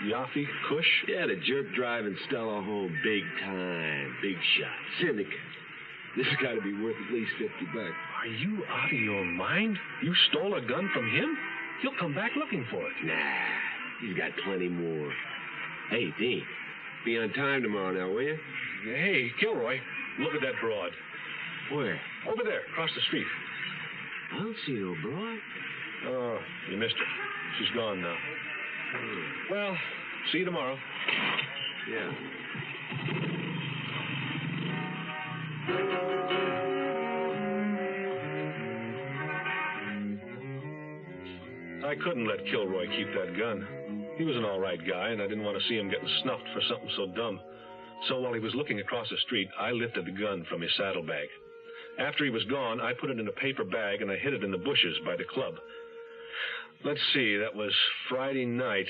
S9: Yaffee Kush?
S1: Yeah, the jerk driving Stella home big time. Big shot. Syndicate. This has got to be worth at least $50.
S9: Are you out of your mind? You stole a gun from him? He'll come back looking for it.
S1: Nah, he's got plenty more. Hey, Dean, be on time tomorrow now, will you?
S9: Hey, Kilroy, look at that broad.
S1: Where?
S9: Over there, across the street.
S1: I don't see no broad.
S9: Oh, you missed her. She's gone now. Well, see you tomorrow.
S1: Yeah.
S9: I couldn't let Kilroy keep that gun. He was an all right guy, and I didn't want to see him getting snuffed for something so dumb. So while he was looking across the street, I lifted the gun from his saddlebag. After he was gone, I put it in a paper bag, and I hid it in the bushes by the club. Let's see, that was Friday night.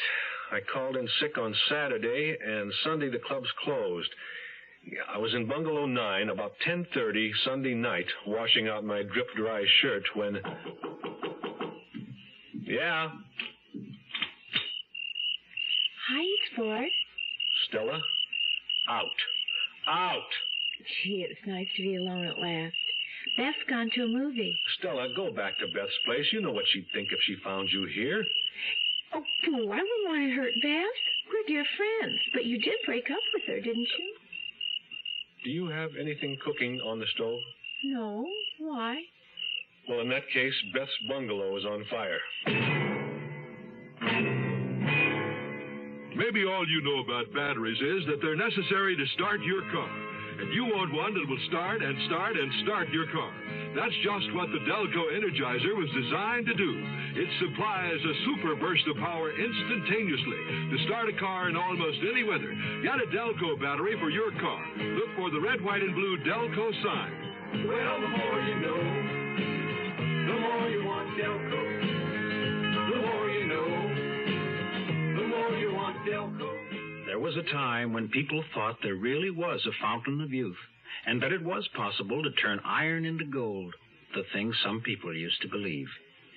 S9: I called in sick on Saturday, and Sunday the club's closed. I was in Bungalow 9 about 10:30 Sunday night, washing out my drip-dry shirt when... Yeah?
S10: Hi, it's Ford.
S9: Stella? Out. Out!
S10: Gee, it's nice to be alone at last. Beth's gone to a movie.
S9: Stella, go back to Beth's place. You know what she'd think if she found you here.
S10: Oh, Pooh, I wouldn't want to hurt Beth. We're dear friends. But you did break up with her, didn't you?
S9: Do you have anything cooking on the stove?
S10: No. Why?
S9: Well, in that case, Beth's bungalow is on fire.
S20: Maybe all you know about batteries is that they're necessary to start your car. And you want one that will start and start and start your car. That's just what the Delco Energizer was designed to do. It supplies a super burst of power instantaneously to start a car in almost any weather. Get a Delco battery for your car. Look for the red, white, and blue Delco sign.
S15: Well, the more you know, the more you want Delco. The more you know, the more you want Delco.
S9: There
S16: was a time when people thought there really was a fountain of youth, and that it was possible to turn iron into gold, the thing some people used to believe.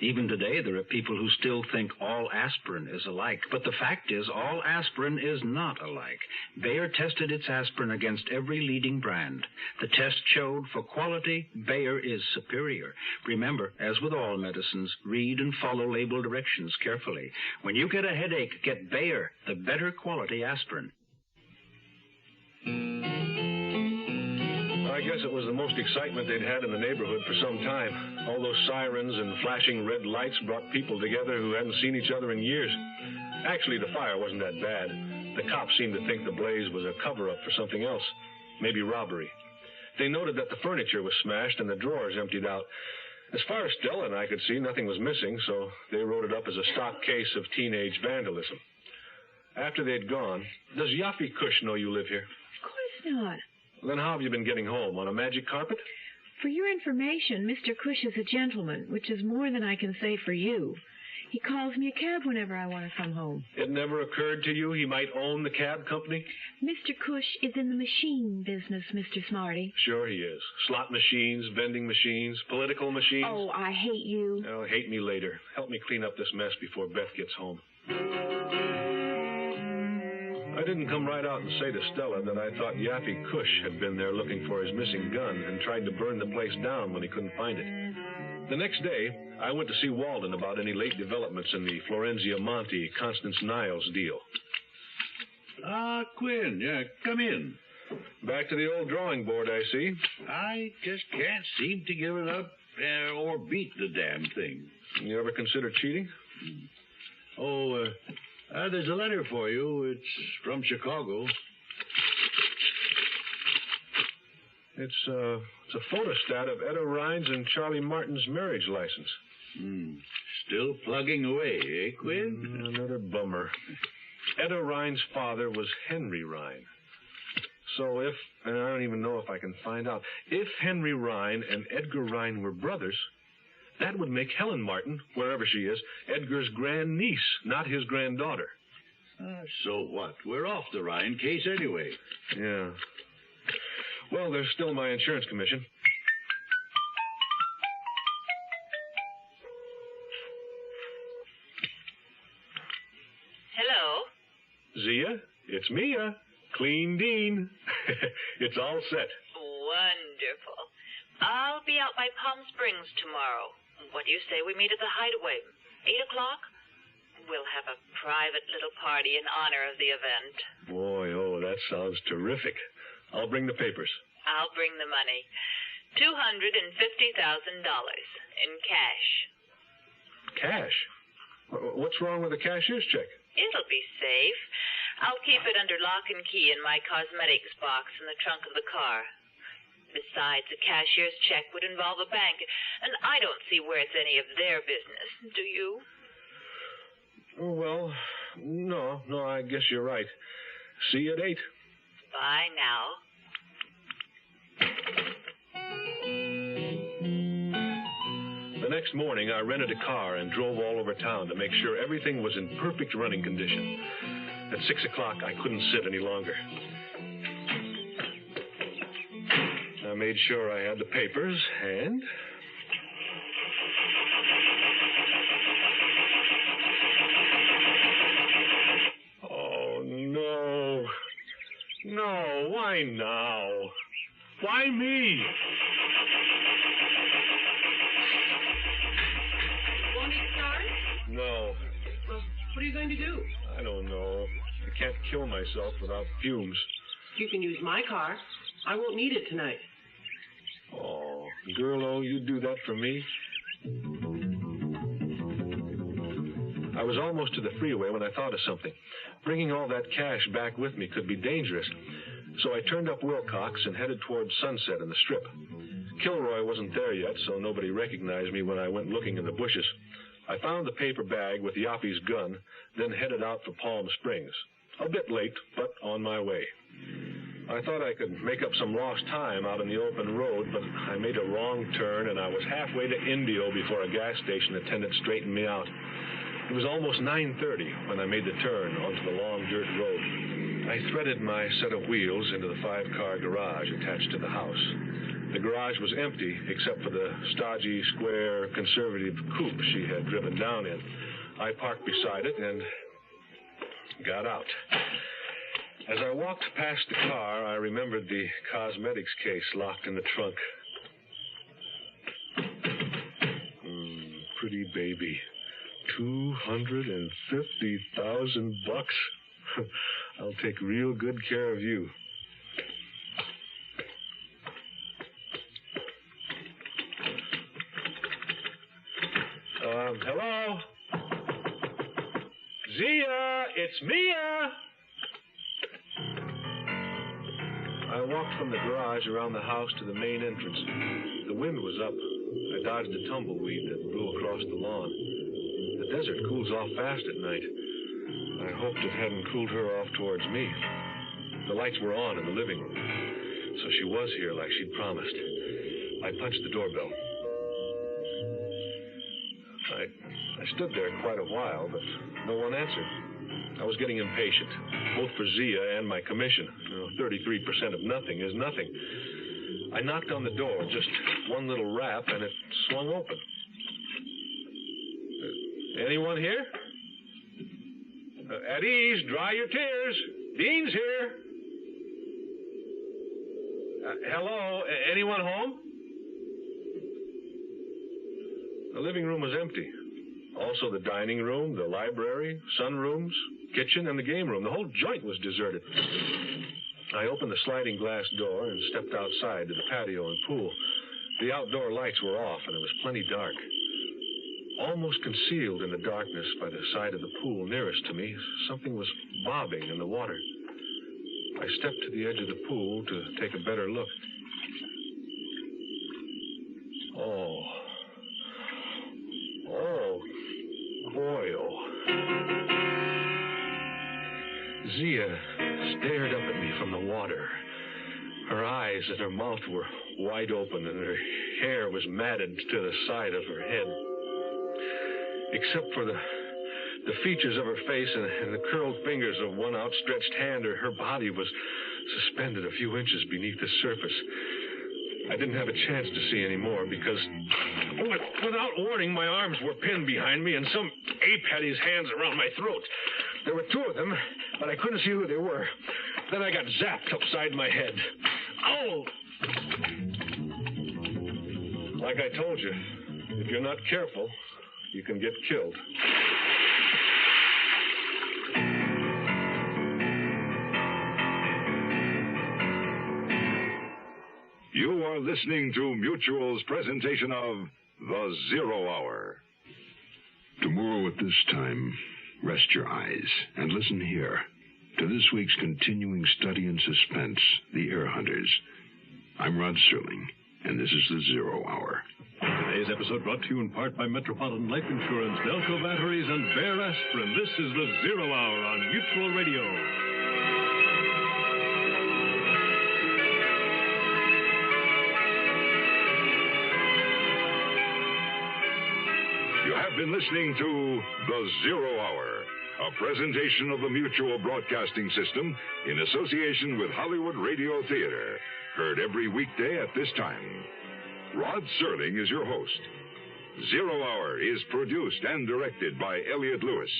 S16: Even today, there are people who still think all aspirin is alike. But the fact is, all aspirin is not alike. Bayer tested its aspirin against every leading brand. The test showed for quality, Bayer is superior. Remember, as with all medicines, read and follow label directions carefully. When you get a headache, get Bayer, the better quality aspirin.
S9: I guess it was the most excitement they'd had in the neighborhood for some time. All those sirens and flashing red lights brought people together who hadn't seen each other in years. Actually, the fire wasn't that bad. The cops seemed to think the blaze was a cover-up for something else, maybe robbery. They noted that the furniture was smashed and the drawers emptied out. As far as Stella and I could see, nothing was missing, so they wrote it up as a stock case of teenage vandalism. After they'd gone, does Yaffy Cush know you live here?
S10: Of course not.
S9: Then how have you been getting home? On a magic carpet?
S10: For your information, Mr. Cush is a gentleman, which is more than I can say for you. He calls me a cab whenever I want to come home.
S9: It never occurred to you he might own the cab company?
S10: Mr. Cush is in the machine business, Mr. Smarty.
S9: Sure he is. Slot machines, vending machines, political machines.
S10: Oh, I hate you.
S9: Oh, hate me later. Help me clean up this mess before Beth gets home. I didn't come right out and say to Stella that I thought Yaffy Cush had been there looking for his missing gun and tried to burn the place down when he couldn't find it. The next day, I went to see Walden about any late developments in the Florenzia Monte, Constance Niles deal.
S16: Ah, Quinn, come in.
S9: Back to the old drawing board, I see.
S16: I just can't seem to give it up or beat the damn thing.
S9: You ever consider cheating?
S16: There's a letter for you. It's from Chicago.
S9: It's a photostat of Etta Rhines and Charlie Martin's marriage license.
S16: Still plugging away, eh, Quinn?
S9: Another bummer. Etta Rhines' father was Henry Rhine. So and I don't even know if I can find out, if Henry Rhine and Edgar Rhine were brothers, that would make Helen Martin, wherever she is, Edgar's grandniece, not his granddaughter.
S16: So what? We're off the Rhine case anyway.
S9: Yeah. Well, there's still my insurance commission.
S21: Hello?
S9: Zia, it's Mia. Clean Dean. It's all set.
S21: Wonderful. I'll be out by Palm Springs tomorrow. What do you say we meet at the Hideaway? 8 o'clock? We'll have a private little party in honor of the event.
S9: Boy, that sounds terrific. I'll bring the papers.
S21: I'll bring the money. $250,000 in cash.
S9: Cash? What's wrong with a cashier's check?
S21: It'll be safe. I'll keep it under lock and key in my cosmetics box in the trunk of the car. Besides, a cashier's check would involve a bank, and I don't see where it's any of their business. Do you?
S9: Oh, well, no, I guess you're right. See you at 8.
S21: Bye now.
S9: The next morning, I rented a car and drove all over town to make sure everything was in perfect running condition. At 6 o'clock, I couldn't sit any longer. I made sure I had the papers, and... Oh, no. No, why now? Why me?
S13: Won't it start?
S9: No.
S13: Well, what are you going to do?
S9: I don't know. I can't kill myself without fumes.
S13: You can use my car. I won't need it tonight.
S9: Oh, girl, you'd do that for me? I was almost to the freeway when I thought of something. Bringing all that cash back with me could be dangerous. So I turned up Wilcox and headed towards Sunset in the Strip. Kilroy wasn't there yet, so nobody recognized me when I went looking in the bushes. I found the paper bag with Yappy's gun, then headed out for Palm Springs. A bit late, but on my way. I thought I could make up some lost time out on the open road, but I made a wrong turn, and I was halfway to Indio before a gas station attendant straightened me out. It was almost 9:30 when I made the turn onto the long dirt road. I threaded my set of wheels into the 5-car garage attached to the house. The garage was empty except for the stodgy, square, conservative coupe she had driven down in. I parked beside it and got out. As I walked past the car, I remembered the cosmetics case locked in the trunk. Pretty baby. $250,000. I'll take real good care of you. Hello? Zia, it's Mia! I walked from the garage around the house to the main entrance. The wind was up. I dodged a tumbleweed that blew across the lawn. The desert cools off fast at night. I hoped it hadn't cooled her off towards me. The lights were on in the living room, so she was here like she'd promised. I punched the doorbell. I stood there quite a while, but no one answered. I was getting impatient, both for Zia and my commission. 33% of nothing is nothing. I knocked on the door, just one little rap, and it swung open. Anyone here? At ease, dry your tears. Dean's here. Hello, anyone home? The living room was empty. Also the dining room, the library, sunrooms, kitchen, and the game room. The whole joint was deserted. I opened the sliding glass door and stepped outside to the patio and pool. The outdoor lights were off, and it was plenty dark. Almost concealed in the darkness by the side of the pool nearest to me, something was bobbing in the water. I stepped to the edge of the pool to take a better look. Oh, boy, oh. Zia stared up at me from the water. Her eyes and her mouth were wide open, and her hair was matted to the side of her head. Except for the features of her face and the curled fingers of one outstretched hand, her body was suspended a few inches beneath the surface. I didn't have a chance to see any more because, without warning, my arms were pinned behind me and some ape had his hands around my throat. There were two of them, but I couldn't see who they were. Then I got zapped upside my head. Ow! Like I told you, if you're not careful, you can get killed.
S20: You are listening to Mutual's presentation of The Zero Hour.
S1: Tomorrow at this time, rest your eyes and listen here to this week's continuing study in suspense, The Air Hunters. I'm Rod Serling, and this is The Zero Hour.
S18: Today's episode brought to you in part by Metropolitan Life Insurance, Delco Batteries, and Bear Aspirin. This is The Zero Hour on Mutual Radio.
S20: You have been listening to The Zero Hour, a presentation of the Mutual Broadcasting System in association with Hollywood Radio Theater. Heard every weekday at this time. Rod Serling is your host. Zero Hour is produced and directed by Elliott Lewis.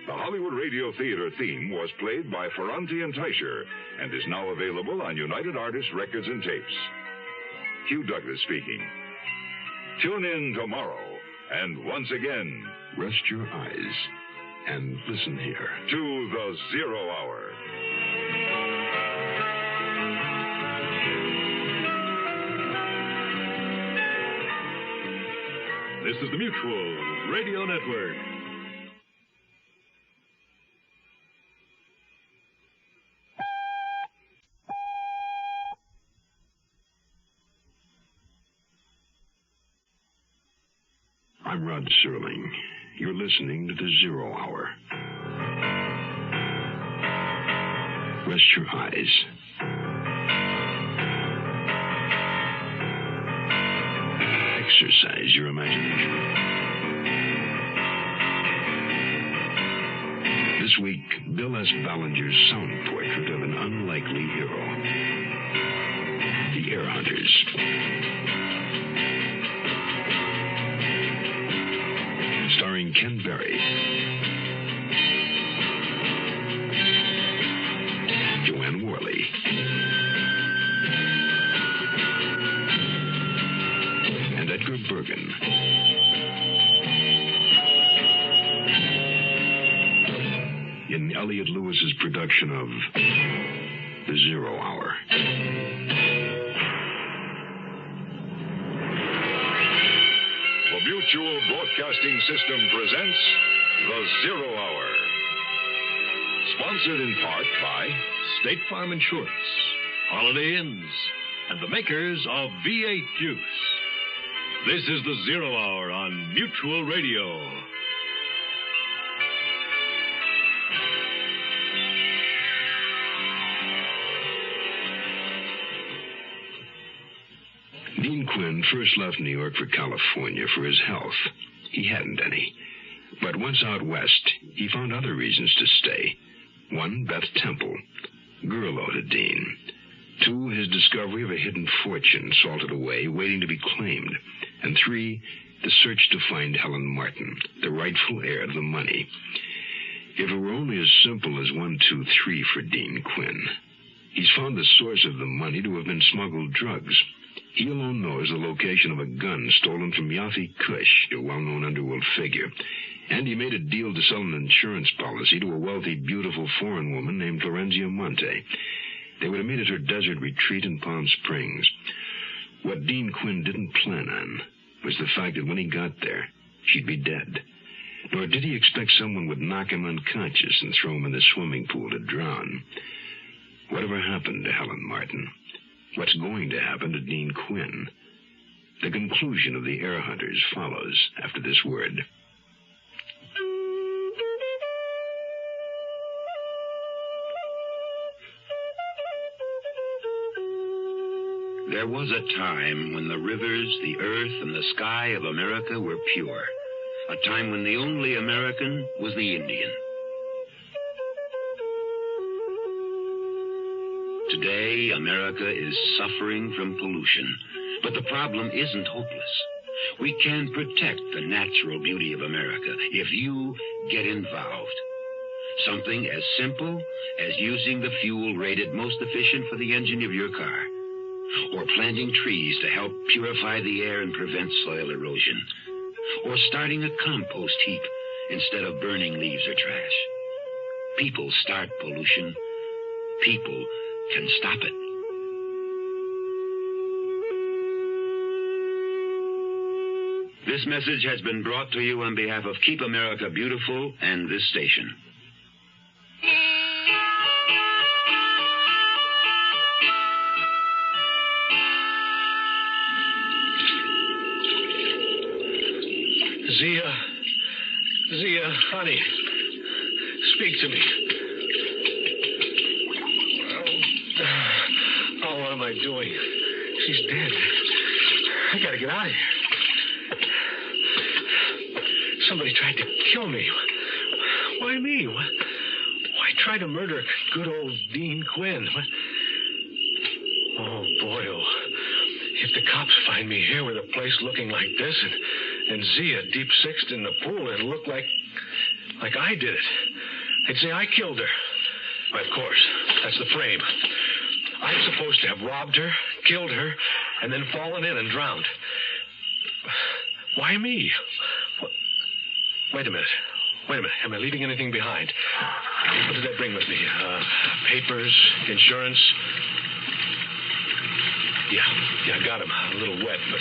S20: The Hollywood Radio Theater theme was played by Ferranti and Teicher and is now available on United Artists Records and Tapes. Hugh Douglas speaking. Tune in tomorrow, and once again,
S1: rest your eyes and listen here
S20: to The Zero Hour.
S18: This is the Mutual Radio Network.
S1: I'm Rod Serling. You're listening to The Zero Hour. Rest your eyes. Exercise your imagination. This week, Bill S. Ballinger's sound portrait of an unlikely hero. The Air Hunters. Starring Ken Berry. Joanne Worley. And Edgar Bergen. In Elliot Lewis's production of The Zero Hour.
S5: The Mutual Broadcasting System presents The Zero Hour. Sponsored in part by
S18: State Farm Insurance, Holiday Inns, and the makers of V8 Juice. This is The Zero Hour on Mutual Radio.
S1: Dean Quinn first left New York for California for his health. He hadn't any. But once out west, he found other reasons to stay. One, Beth Temple, girl owed to Dean. Two, his discovery of a hidden fortune salted away, waiting to be claimed. And three, the search to find Helen Martin, the rightful heir to the money. If it were only as simple as 1, 2, 3 for Dean Quinn. He's found the source of the money to have been smuggled drugs. He alone knows the location of a gun stolen from Yafi Kush, a well-known underworld figure. And he made a deal to sell an insurance policy to a wealthy, beautiful foreign woman named Florenzia Monte. They would have met at her desert retreat in Palm Springs. What Dean Quinn didn't plan on was the fact that when he got there, she'd be dead. Nor did he expect someone would knock him unconscious and throw him in the swimming pool to drown. Whatever happened to Helen Martin? What's going to happen to Dean Quinn? The conclusion of the Air Hunters follows after this word.
S5: There was a time when the rivers, the earth, and the sky of America were pure. A time when the only American was the Indian. Today, America is suffering from pollution, but the problem isn't hopeless. We can protect the natural beauty of America if you get involved. Something as simple as using the fuel rated most efficient for the engine of your car, or planting trees to help purify the air and prevent soil erosion, or starting a compost heap instead of burning leaves or trash. People start pollution. People can stop it. This message has been brought to you on behalf of Keep America Beautiful and this station.
S9: Zia, honey, speak to me. Oh, what am I doing? She's dead. I gotta get out of here. Somebody tried to kill me. Why me? Why try to murder good old Dean Quinn? Oh, boy, oh. If the cops find me here with a place looking like this and Zia deep-sixed in the pool, it'll look like I did it. They'd say I killed her. Of course, that's the frame. I'm supposed to have robbed her, killed her, and then fallen in and drowned. Why me? Wait a minute. Am I leaving anything behind? What did I bring with me? Papers, insurance. Yeah, I got them. A little wet, but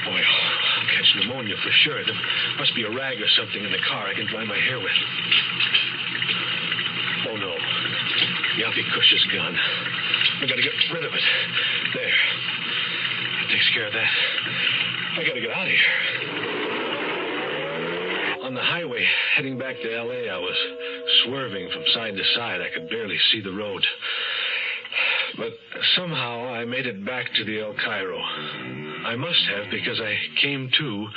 S9: boy, I'll catch pneumonia for sure. There must be a rag or something in the car I can dry my hair with. Oh, no. Yafi Kush's gun. I gotta get rid of it. There. That takes care of that. I gotta get out of here. On the highway, heading back to L.A., I was swerving from side to side. I could barely see the road. But somehow I made it back to the El Cairo. I must have, because I came to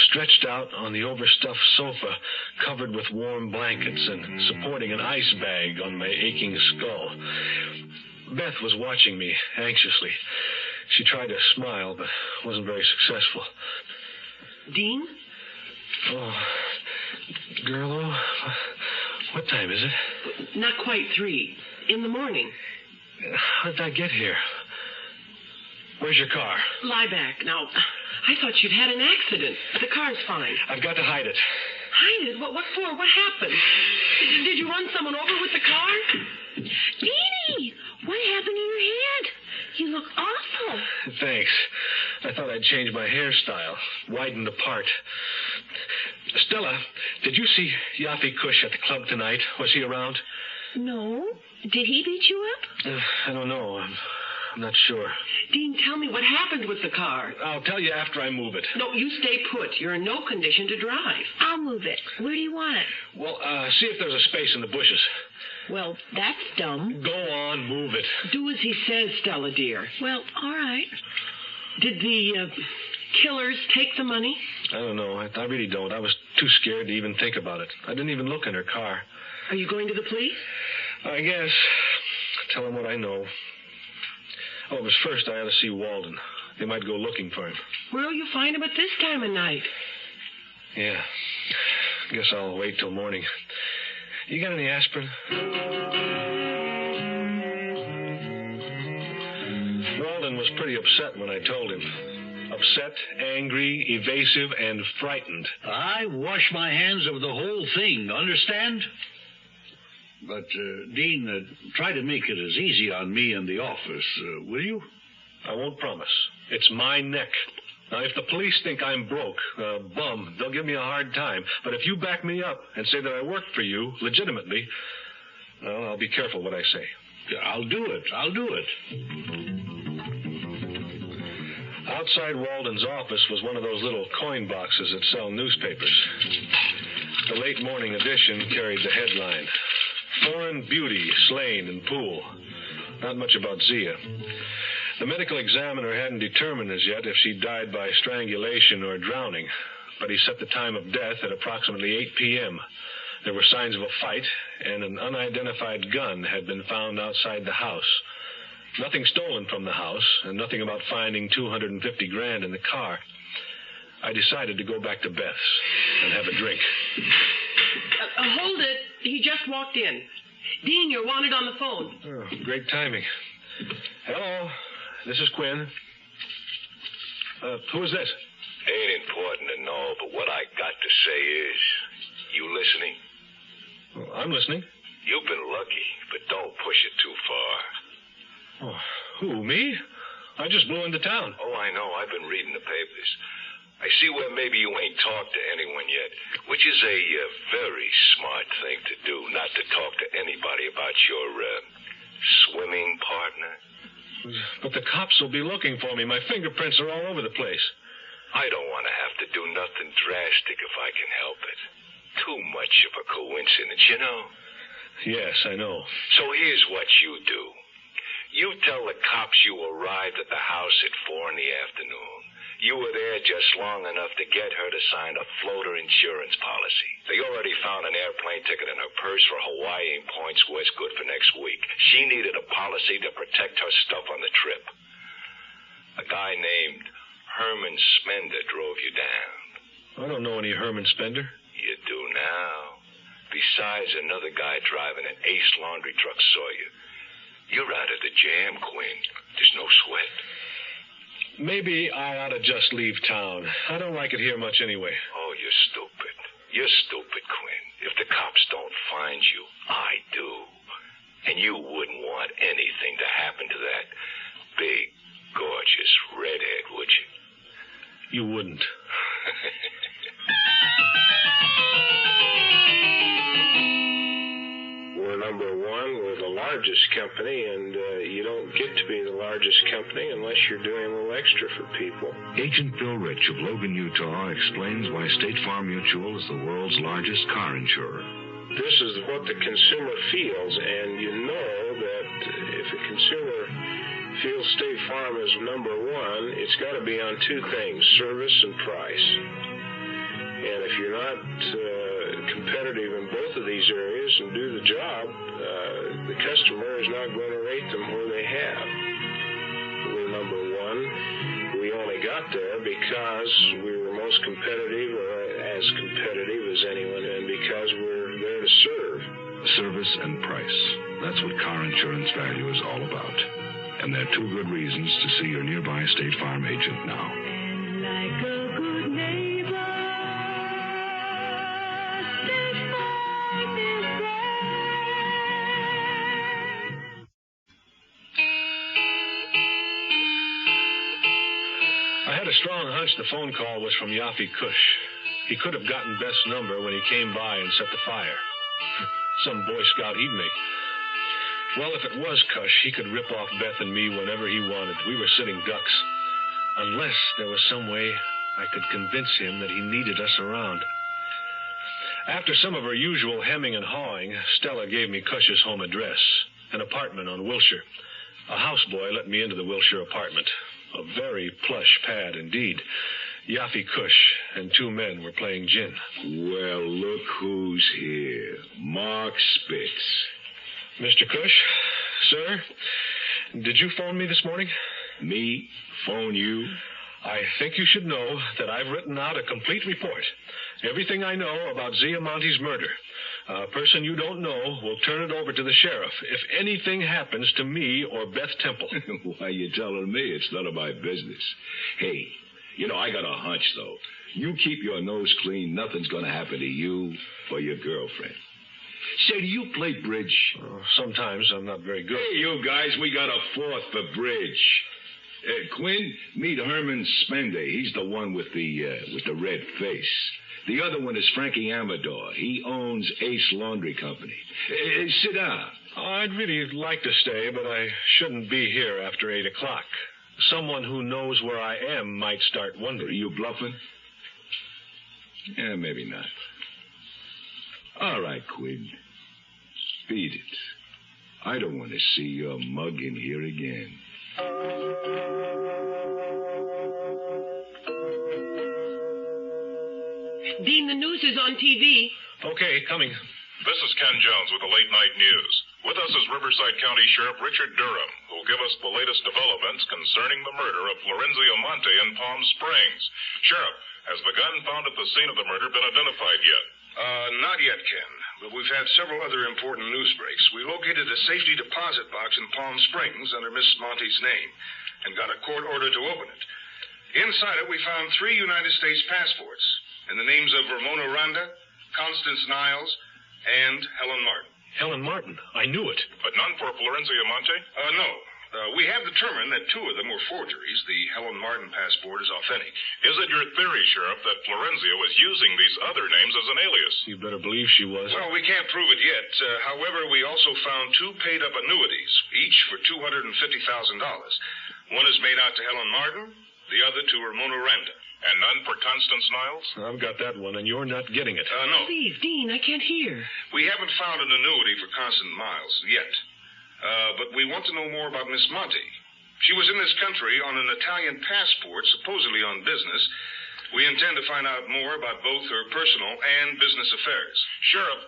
S9: stretched out on the overstuffed sofa, covered with warm blankets and supporting an ice bag on my aching skull. Beth was watching me anxiously. She tried to smile, but wasn't very successful.
S13: Dean?
S9: Oh, Gerlo, what time is it?
S13: Not quite 3. In the morning.
S9: How did I get here? Where's your car?
S13: Lie back. Now, I thought you'd had an accident. The car's fine.
S9: I've got to hide it.
S13: Hide it? What for? What happened? Did you run someone over with the car?
S10: Deanie, what happened to your head? You look awful.
S9: Thanks. I thought I'd change my hairstyle. Widen the part. Stella, did you see Yafi Kush at the club tonight? Was he around?
S10: No. Did he beat you up?
S9: I don't know. I'm not sure.
S13: Dean, tell me what happened with the car.
S9: I'll tell you after I move it.
S13: No, you stay put. You're in no condition to drive.
S10: I'll move it. Where do you want it?
S9: Well, see if there's a space in the bushes.
S10: Well, that's dumb.
S9: Go on, move it.
S13: Do as he says, Stella, dear.
S10: Well, all right.
S13: Did the killers take the money?
S9: I don't know. I really don't. I was too scared to even think about it. I didn't even look in her car.
S13: Are you going to the police?
S9: I guess. Tell them what I know. Oh, but first I ought to see Walden. They might go looking for him.
S13: Where'll you find him at this time of night?
S9: Yeah. Guess I'll wait till morning. You got any aspirin? Walden was pretty upset when I told him. Upset, angry, evasive, and frightened.
S16: I wash my hands of the whole thing, understand? But, Dean, try to make it as easy on me in the office, will you?
S9: I won't promise. It's my neck. Now, if the police think I'm broke, bum, they'll give me a hard time. But if you back me up and say that I worked for you legitimately, well, I'll be careful what I say.
S16: I'll do it.
S9: Outside Walden's office was one of those little coin boxes that sell newspapers. The late morning edition carried the headline, "Foreign Beauty Slain in Pool." Not much about Zia. The medical examiner hadn't determined as yet if she died by strangulation or drowning, but he set the time of death at approximately 8 p.m. There were signs of a fight, and an unidentified gun had been found outside the house. Nothing stolen from the house, and nothing about finding $250,000 in the car. I decided to go back to Beth's and have a drink.
S13: Hold it. He just walked in. Dean, you're wanted on the phone.
S9: Oh, great timing. Hello, this is Quinn. Who is this?
S2: Ain't important to know, but what I got to say is, you listening?
S9: Well, I'm listening.
S2: You've been lucky, but don't push it too far.
S9: Oh, who, me? I just blew into town.
S2: Oh, I know. I've been reading the papers. I see where maybe you ain't talked to anyone yet, which is a very smart thing to do, not to talk to anybody about your swimming partner.
S9: But the cops will be looking for me. My fingerprints are all over the place.
S2: I don't want to have to do nothing drastic if I can help it. Too much of a coincidence, you know?
S9: Yes, I know.
S2: So here's what you do. You tell the cops you arrived at the house at 4 in the afternoon. You were there just long enough to get her to sign a floater insurance policy. They already found an airplane ticket in her purse for Hawaii and points West good for next week. She needed a policy to protect her stuff on the trip. A guy named Herman Spender drove you down.
S9: I don't know any Herman Spender.
S2: You do now. Besides, another guy driving an Ace laundry truck saw you. You're out of the jam, Quinn. There's no sweat.
S9: Maybe I ought to just leave town. I don't like it here much anyway.
S2: Oh, you're stupid. You're stupid, Quinn. If the cops don't find you, I do. And you wouldn't want anything to happen to that big, gorgeous redhead, would you?
S9: You wouldn't.
S22: We're number one. We're the largest company, and you don't get to be the largest company unless you're doing a little extra for people.
S14: Agent Bill Rich of Logan, Utah, explains why State Farm Mutual is the world's largest car insurer.
S22: This is what the consumer feels, and you know that if a consumer feels State Farm is number one, it's got to be on two things, service and price. if you're not competitive in both of these areas and do the job, the customer is not going to rate them where they have. We're number one. We only got there because we were most competitive, or as competitive as anyone, and because we're there to serve.
S20: Service and price. That's what car insurance value is all about. And there are two good reasons to see your nearby State Farm agent now.
S15: Like a good neighbor, State Farm is
S9: I had a strong hunch the phone call was from Yafi Kush. He could have gotten Beth's number when he came by and set the fire. Some Boy Scout he'd make. Well, if it was Kush, he could rip off Beth and me whenever he wanted. We were sitting ducks. Unless there was some way I could convince him that he needed us around. After some of her usual hemming and hawing, Stella gave me Cush's home address, an apartment on Wilshire. A houseboy let me into the Wilshire apartment. A very plush pad indeed. Yafi Kush and two men were playing gin.
S20: Well, look who's here. Mark Spitz.
S9: Mr. Kush, sir, did you phone me this morning?
S20: Me? Phone you?
S9: I think you should know that I've written out a complete report. Everything I know about Zia Monte's murder. A person you don't know will turn it over to the sheriff if anything happens to me or Beth Temple.
S20: Why, you telling me it's none of my business. Hey, you know, I got a hunch, though. You keep your nose clean, nothing's going to happen to you or your girlfriend. Say, do you play bridge?
S9: Sometimes. I'm not very good.
S20: Hey, you guys, we got a fourth for bridge. Quinn, meet Herman Spender. He's the one with the red face. The other one is Frankie Amador. He owns Ace Laundry Company. Sit down.
S9: I'd really like to stay, but I shouldn't be here after 8 o'clock. Someone who knows where I am might start wondering.
S20: Are you bluffing? Yeah, maybe not. All right, Quinn. Beat it. I don't want to see your mug in here again.
S13: Dean, the news is on TV.
S9: Okay, coming.
S3: This is Ken Jones with the Late Night News. With us is Riverside County Sheriff Richard Durham, who will give us the latest developments concerning the murder of Florenzio Monte in Palm Springs. Sheriff, has the gun found at the scene of the murder been identified yet?
S4: Not yet, Ken, but we've had several other important news breaks. We located a safety deposit box in Palm Springs under Miss Monte's name and got a court order to open it. Inside it, we found 3 United States passports in the names of Ramona Randa, Constance Niles, and Helen Martin.
S9: Helen Martin. I knew it.
S3: But none for Florenzio Monte?
S4: No. We have determined that 2 of them were forgeries. The Helen Martin passport is authentic.
S3: Is it your theory, Sheriff, that Florenzio was using these other names as an alias?
S9: You better believe she was.
S4: Well, we can't prove it yet. However, we also found 2 paid-up annuities, each for $250,000. One is made out to Helen Martin, the other to Ramona Randa.
S3: And none for Constance Niles?
S9: I've got that one, and you're not getting it.
S4: No.
S13: Please, Dean, I can't hear.
S4: We haven't found an annuity for Constance Niles yet. But we want to know more about Miss Monte. She was in this country on an Italian passport, supposedly on business. We intend to find out more about both her personal and business affairs.
S3: Sheriff,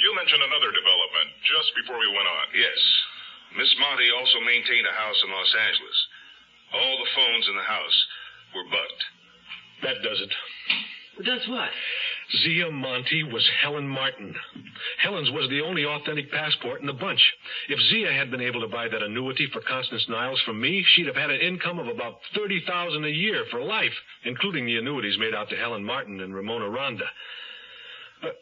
S3: you mentioned another development just before we went on.
S4: Yes. Miss Monte also maintained a house in Los Angeles. All the phones in the house were bugged.
S9: That does it.
S13: Does what?
S9: Zia Monte was Helen Martin. Helen's was the only authentic passport in the bunch. If Zia had been able to buy that annuity for Constance Niles from me, she'd have had an income of about $30,000 a year for life, including the annuities made out to Helen Martin and Ramona Randa. But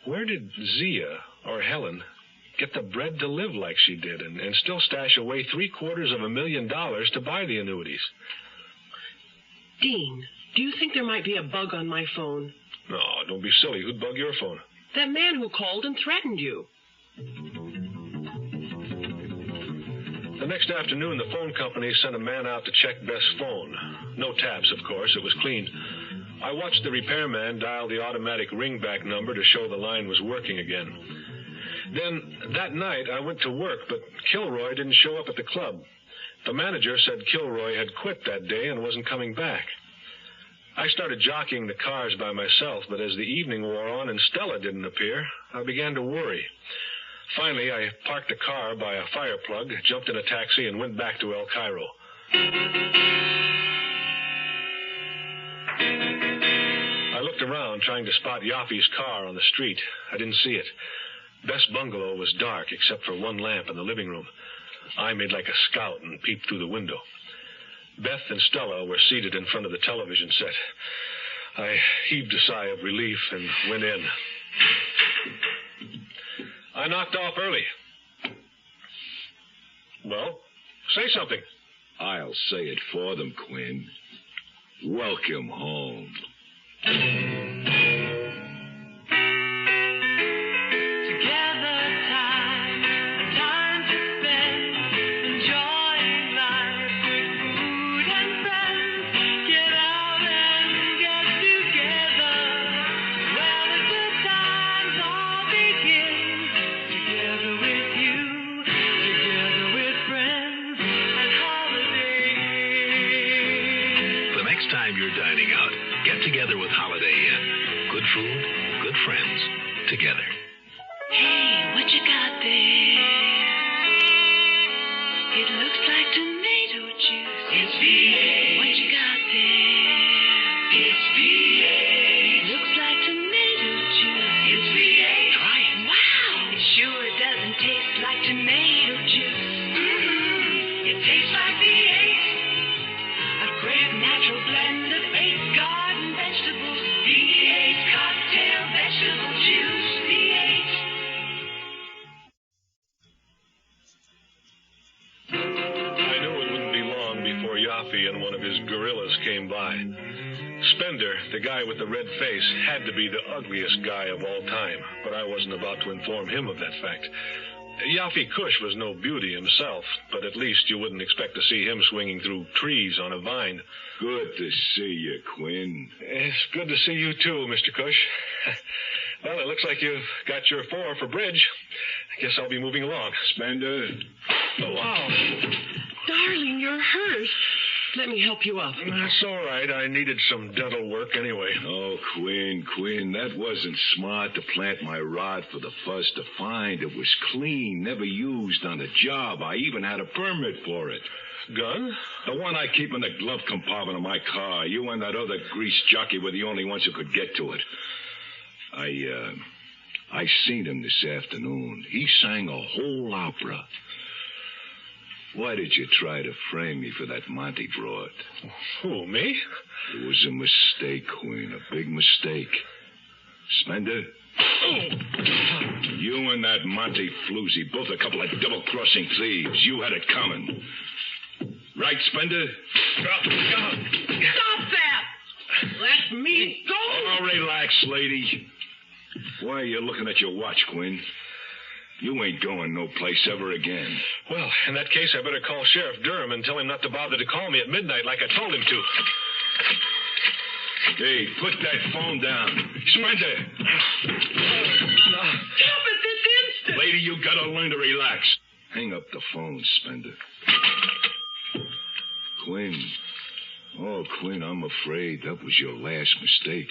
S9: where did Zia, or Helen, get the bread to live like she did and still stash away $750,000 to buy the annuities?
S13: Dean, do you think there might be a bug on my phone?
S9: No, don't be silly. Who'd bug your phone?
S13: That man who called and threatened you.
S9: The next afternoon, the phone company sent a man out to check Beth's phone. No taps, of course. It was clean. I watched the repairman dial the automatic ringback number to show the line was working again. Then, that night, I went to work, but Kilroy didn't show up at the club. The manager said Kilroy had quit that day and wasn't coming back. I started jockeying the cars by myself, but as the evening wore on and Stella didn't appear, I began to worry. Finally, I parked the car by a fire plug, jumped in a taxi, and went back to El Cairo. I looked around, trying to spot Yaffe's car on the street. I didn't see it. Beth's bungalow was dark, except for one lamp in the living room. I made like a scout and peeped through the window. Beth and Stella were seated in front of the television set. I heaved a sigh of relief and went in. I knocked off early. Well, say something.
S6: I'll say it for them, Quinn. Welcome home.
S5: Together with Holiday Inn. Good food, good friends, together.
S15: Hey, what you got there? It looks like tomato juice. It's V8. What you got there? It's V8. Looks like tomato juice. It's V8. Try it. Wow, it sure doesn't taste like tomato juice. Mm-hmm. It tastes like V8. A great natural blend of 8 garden vegetables. V8 cocktail vegetable juice. V8.
S9: I knew it wouldn't be long before Yaffe and one of his gorillas came by. Spender, the guy with the red face, had to be the ugliest guy of all time, but I wasn't about to inform him of that fact. Yaffe Kush was no beauty himself, but at least you wouldn't expect to see him swinging through trees on a vine.
S6: Good to see you, Quinn.
S9: It's good to see you, too, Mr. Kush. Well, it looks like you've got your 4 for bridge. I guess I'll be moving along.
S6: Spender.
S9: Oh, wow.
S13: Darling, you're hurt. Let me help you up.
S9: That's all right. I needed some dental work anyway.
S6: Oh, Quinn, that wasn't smart to plant my rod for the fuzz to find. It was clean, never used on the job. I even had a permit for it.
S9: Gun?
S6: The one I keep in the glove compartment of my car. You and that other grease jockey were the only ones who could get to it. I seen him this afternoon. He sang a whole opera. Why did you try to frame me for that Monty broad?
S9: Who, me?
S6: It was a mistake, Queen, a big mistake. Spender? You and that Monty floozy, both a couple of double-crossing thieves. You had it coming. Right, Spender?
S13: Stop that! Let me go!
S6: Oh, relax, lady. Why are you looking at your watch, Quinn? You ain't going no place ever again.
S9: Well, in that case, I better call Sheriff Durham and tell him not to bother to call me at midnight like I told him to.
S6: Hey, put that phone down. Spender!
S13: Stop it this instant!
S6: Lady, you gotta learn to relax. Hang up the phone, Spender. Quinn. Oh, Quinn, I'm afraid that was your last mistake.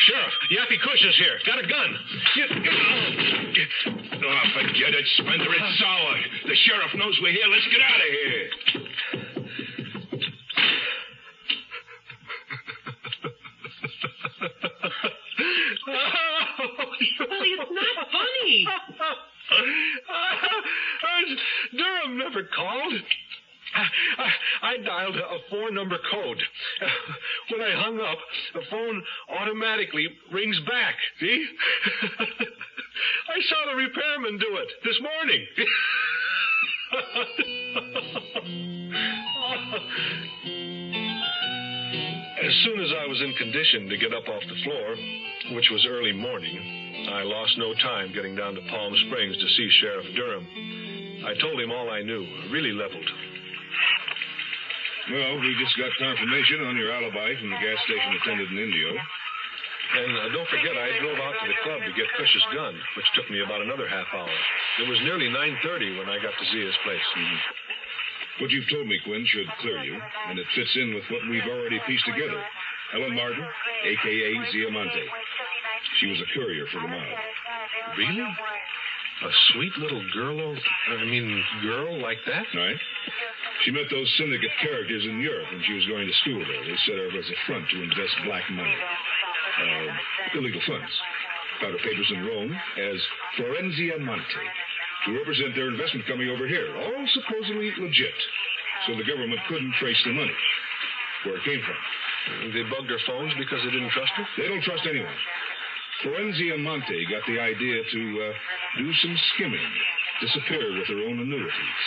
S9: Sheriff, Yaffe Kush is here. Got a gun.
S6: Oh, forget it, Spender. It's sour. The sheriff knows we're here. Let's get out of here.
S13: Well, it's not funny.
S9: Durham never called. I dialed a 4-number code. When I hung up, the phone automatically rings back. See? I saw the repairman do it this morning. As soon as I was in condition to get up off the floor, which was early morning, I lost no time getting down to Palm Springs to see Sheriff Durham. I told him all I knew, really leveled.
S20: Well, we just got confirmation on your alibi from the gas station attendant in Indio.
S9: And don't forget, I drove out to the club to get Cush's gun, which took me about another half hour. It was nearly 9:30 when I got to see his place.
S6: What you've told me, Quinn, should clear you, and it fits in with what we've already pieced together. Helen Martin, a.k.a. Ziamonte. She was a courier for the mob.
S9: Really? A sweet little girl like that?
S6: Right. She met those syndicate characters in Europe when she was going to school there. They set her up as a front to invest black money. Illegal funds. Got her papers in Rome as Florenzia Monte to represent their investment company over here. All supposedly legit. So the government couldn't trace the money, where it came from.
S9: They bugged her phones because they didn't trust her?
S6: They don't trust anyone. Florenzia Monte got the idea to do some skimming, disappear with her own annuities.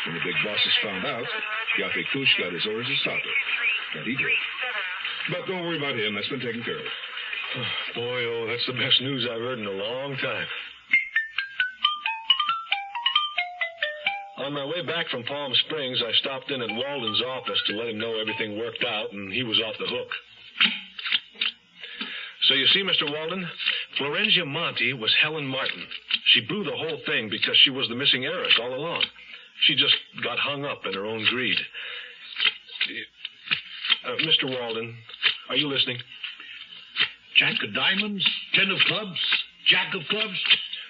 S6: When the big bosses found out, Yaffe Kush got his orders to stop her. And he did. But don't worry about him. That's been taken care of.
S9: Boy, that's the best news I've heard in a long time. On my way back from Palm Springs, I stopped in at Walden's office to let him know everything worked out, and he was off the hook. So you see, Mr. Walden, Florenzia Monte was Helen Martin. She blew the whole thing because she was the missing heiress all along. She just got hung up in her own greed. Mr. Walden, are you listening?
S16: Jack of diamonds, 10 of clubs, jack of clubs.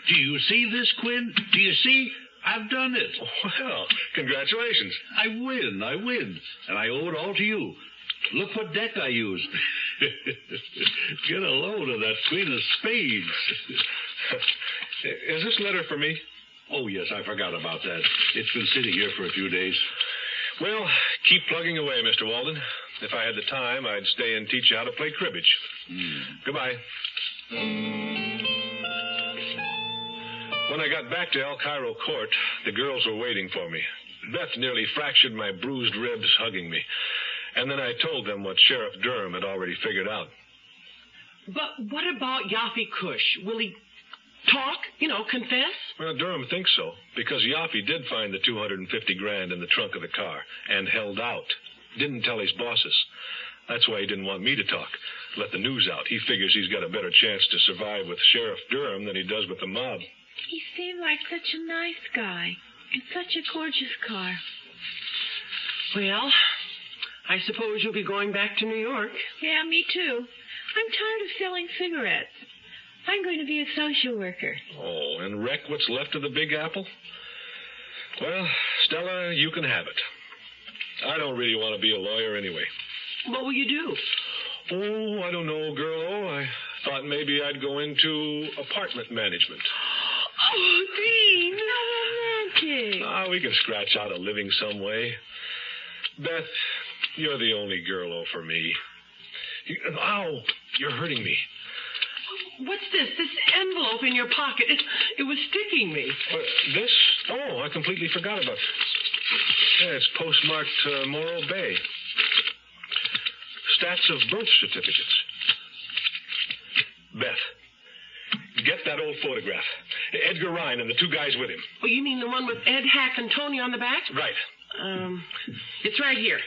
S16: Do you see this, Quinn? Do you see? I've done it.
S9: Well, congratulations.
S16: I win. And I owe it all to you. Look what deck I used. Get a load of that queen of spades.
S9: Is this letter for me?
S16: Oh, yes, I forgot about that. It's been sitting here for a few days.
S9: Well, keep plugging away, Mr. Walden. If I had the time, I'd stay and teach you how to play cribbage. Goodbye. When I got back to El Cairo Court, the girls were waiting for me. Beth nearly fractured my bruised ribs hugging me. And then I told them what Sheriff Durham had already figured out.
S13: But what about Yaffe Kush? Will he talk? Confess?
S9: Well, Durham thinks so, because Yaffe did find the $250,000 in the trunk of the car and held out. Didn't tell his bosses. That's why he didn't want me to talk. Let the news out. He figures he's got a better chance to survive with Sheriff Durham than he does with the mob.
S10: He seemed like such a nice guy. And such a gorgeous car.
S13: Well, I suppose you'll be going back to New York.
S10: Yeah, me too. I'm tired of selling cigarettes. I'm going to be a social worker.
S9: Oh, and wreck what's left of the Big Apple? Well, Stella, you can have it. I don't really want to be a lawyer anyway.
S13: What will you do?
S9: Oh, I don't know, girl. I thought maybe I'd go into apartment management.
S10: Oh, Dean, how romantic.
S9: We can scratch out a living some way. Beth, you're the only girl for me. Ow, you're hurting me.
S13: What's this? This envelope in your pocket. It was sticking me.
S9: This? Oh, I completely forgot about it. Yeah, it's postmarked Morro Bay. Stats of birth certificates. Beth, get that old photograph. Edgar Ryan and the two guys with him.
S13: Oh, you mean the one with Ed, Hack, and Tony on the back?
S9: Right.
S13: It's right here.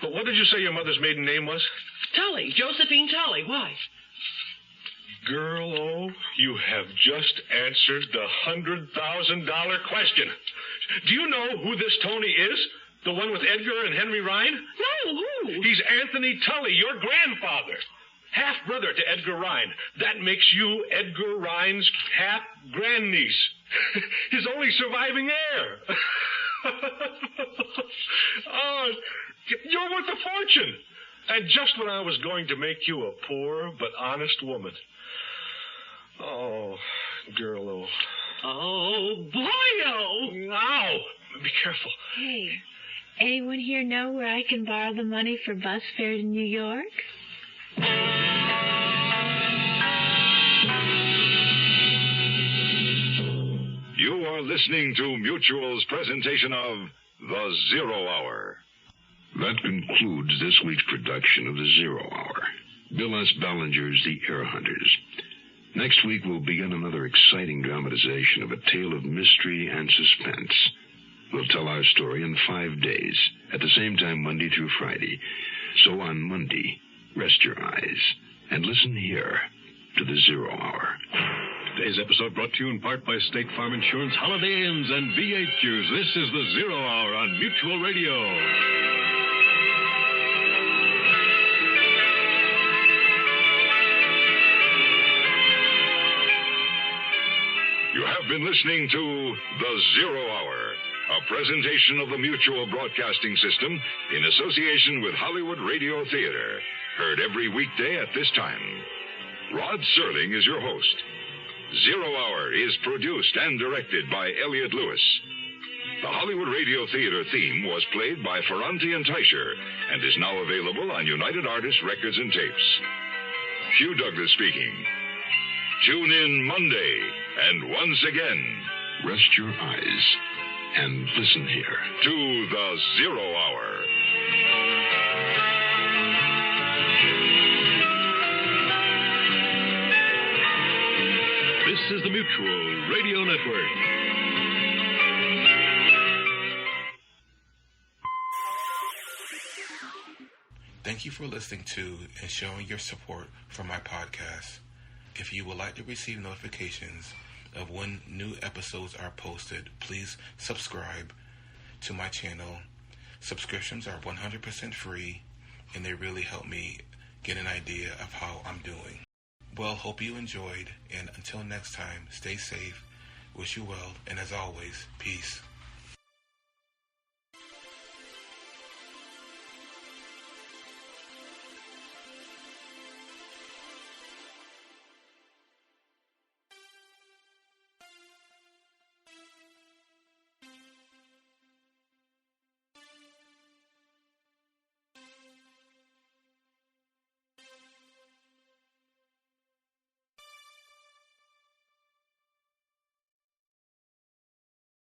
S9: Well, what did you say your mother's maiden name was?
S13: Tully. Josephine Tully. Why?
S9: Girl, you have just answered the $100,000 question. Do you know who this Tony is? The one with Edgar and Henry Ryan?
S13: No, who?
S9: He's Anthony Tully, your grandfather. Half-brother to Edgar Ryan. That makes you Edgar Ryan's half-grandniece. His only surviving heir. Oh, you're worth a fortune. And just when I was going to make you a poor but honest woman. Oh, girl,
S13: Oh, boy-o.
S9: Ow! Be careful.
S10: Hey, anyone here know where I can borrow the money for bus fare to New York?
S5: You are listening to Mutual's presentation of The Zero Hour.
S1: That concludes this week's production of The Zero Hour. Bill S. Ballinger's The Air Hunters. Next week, we'll begin another exciting dramatization of a tale of mystery and suspense. We'll tell our story in 5 days, at the same time Monday through Friday. So on Monday, rest your eyes and listen here to The Zero Hour.
S18: Today's episode brought to you in part by State Farm Insurance, Holiday Inns, and V8 Juice. This is the Zero Hour on Mutual Radio.
S3: You have been listening to The Zero Hour, a presentation of the Mutual Broadcasting System in association with Hollywood Radio Theater. Heard every weekday at this time. Rod Serling is your host. Zero Hour is produced and directed by Elliott Lewis. The Hollywood Radio Theater theme was played by Ferranti and Teicher and is now available on United Artists Records and Tapes. Hugh Douglas speaking. Tune in Monday, and once again,
S1: rest your eyes and listen here
S3: to The Zero Hour.
S18: This is the Mutual Radio Network.
S7: Thank you for listening to and showing your support for my podcast. If you would like to receive notifications of when new episodes are posted, please subscribe to my channel. Subscriptions are 100% free, and they really help me get an idea of how I'm doing. Well, hope you enjoyed, and until next time, stay safe, wish you well, and as always, peace.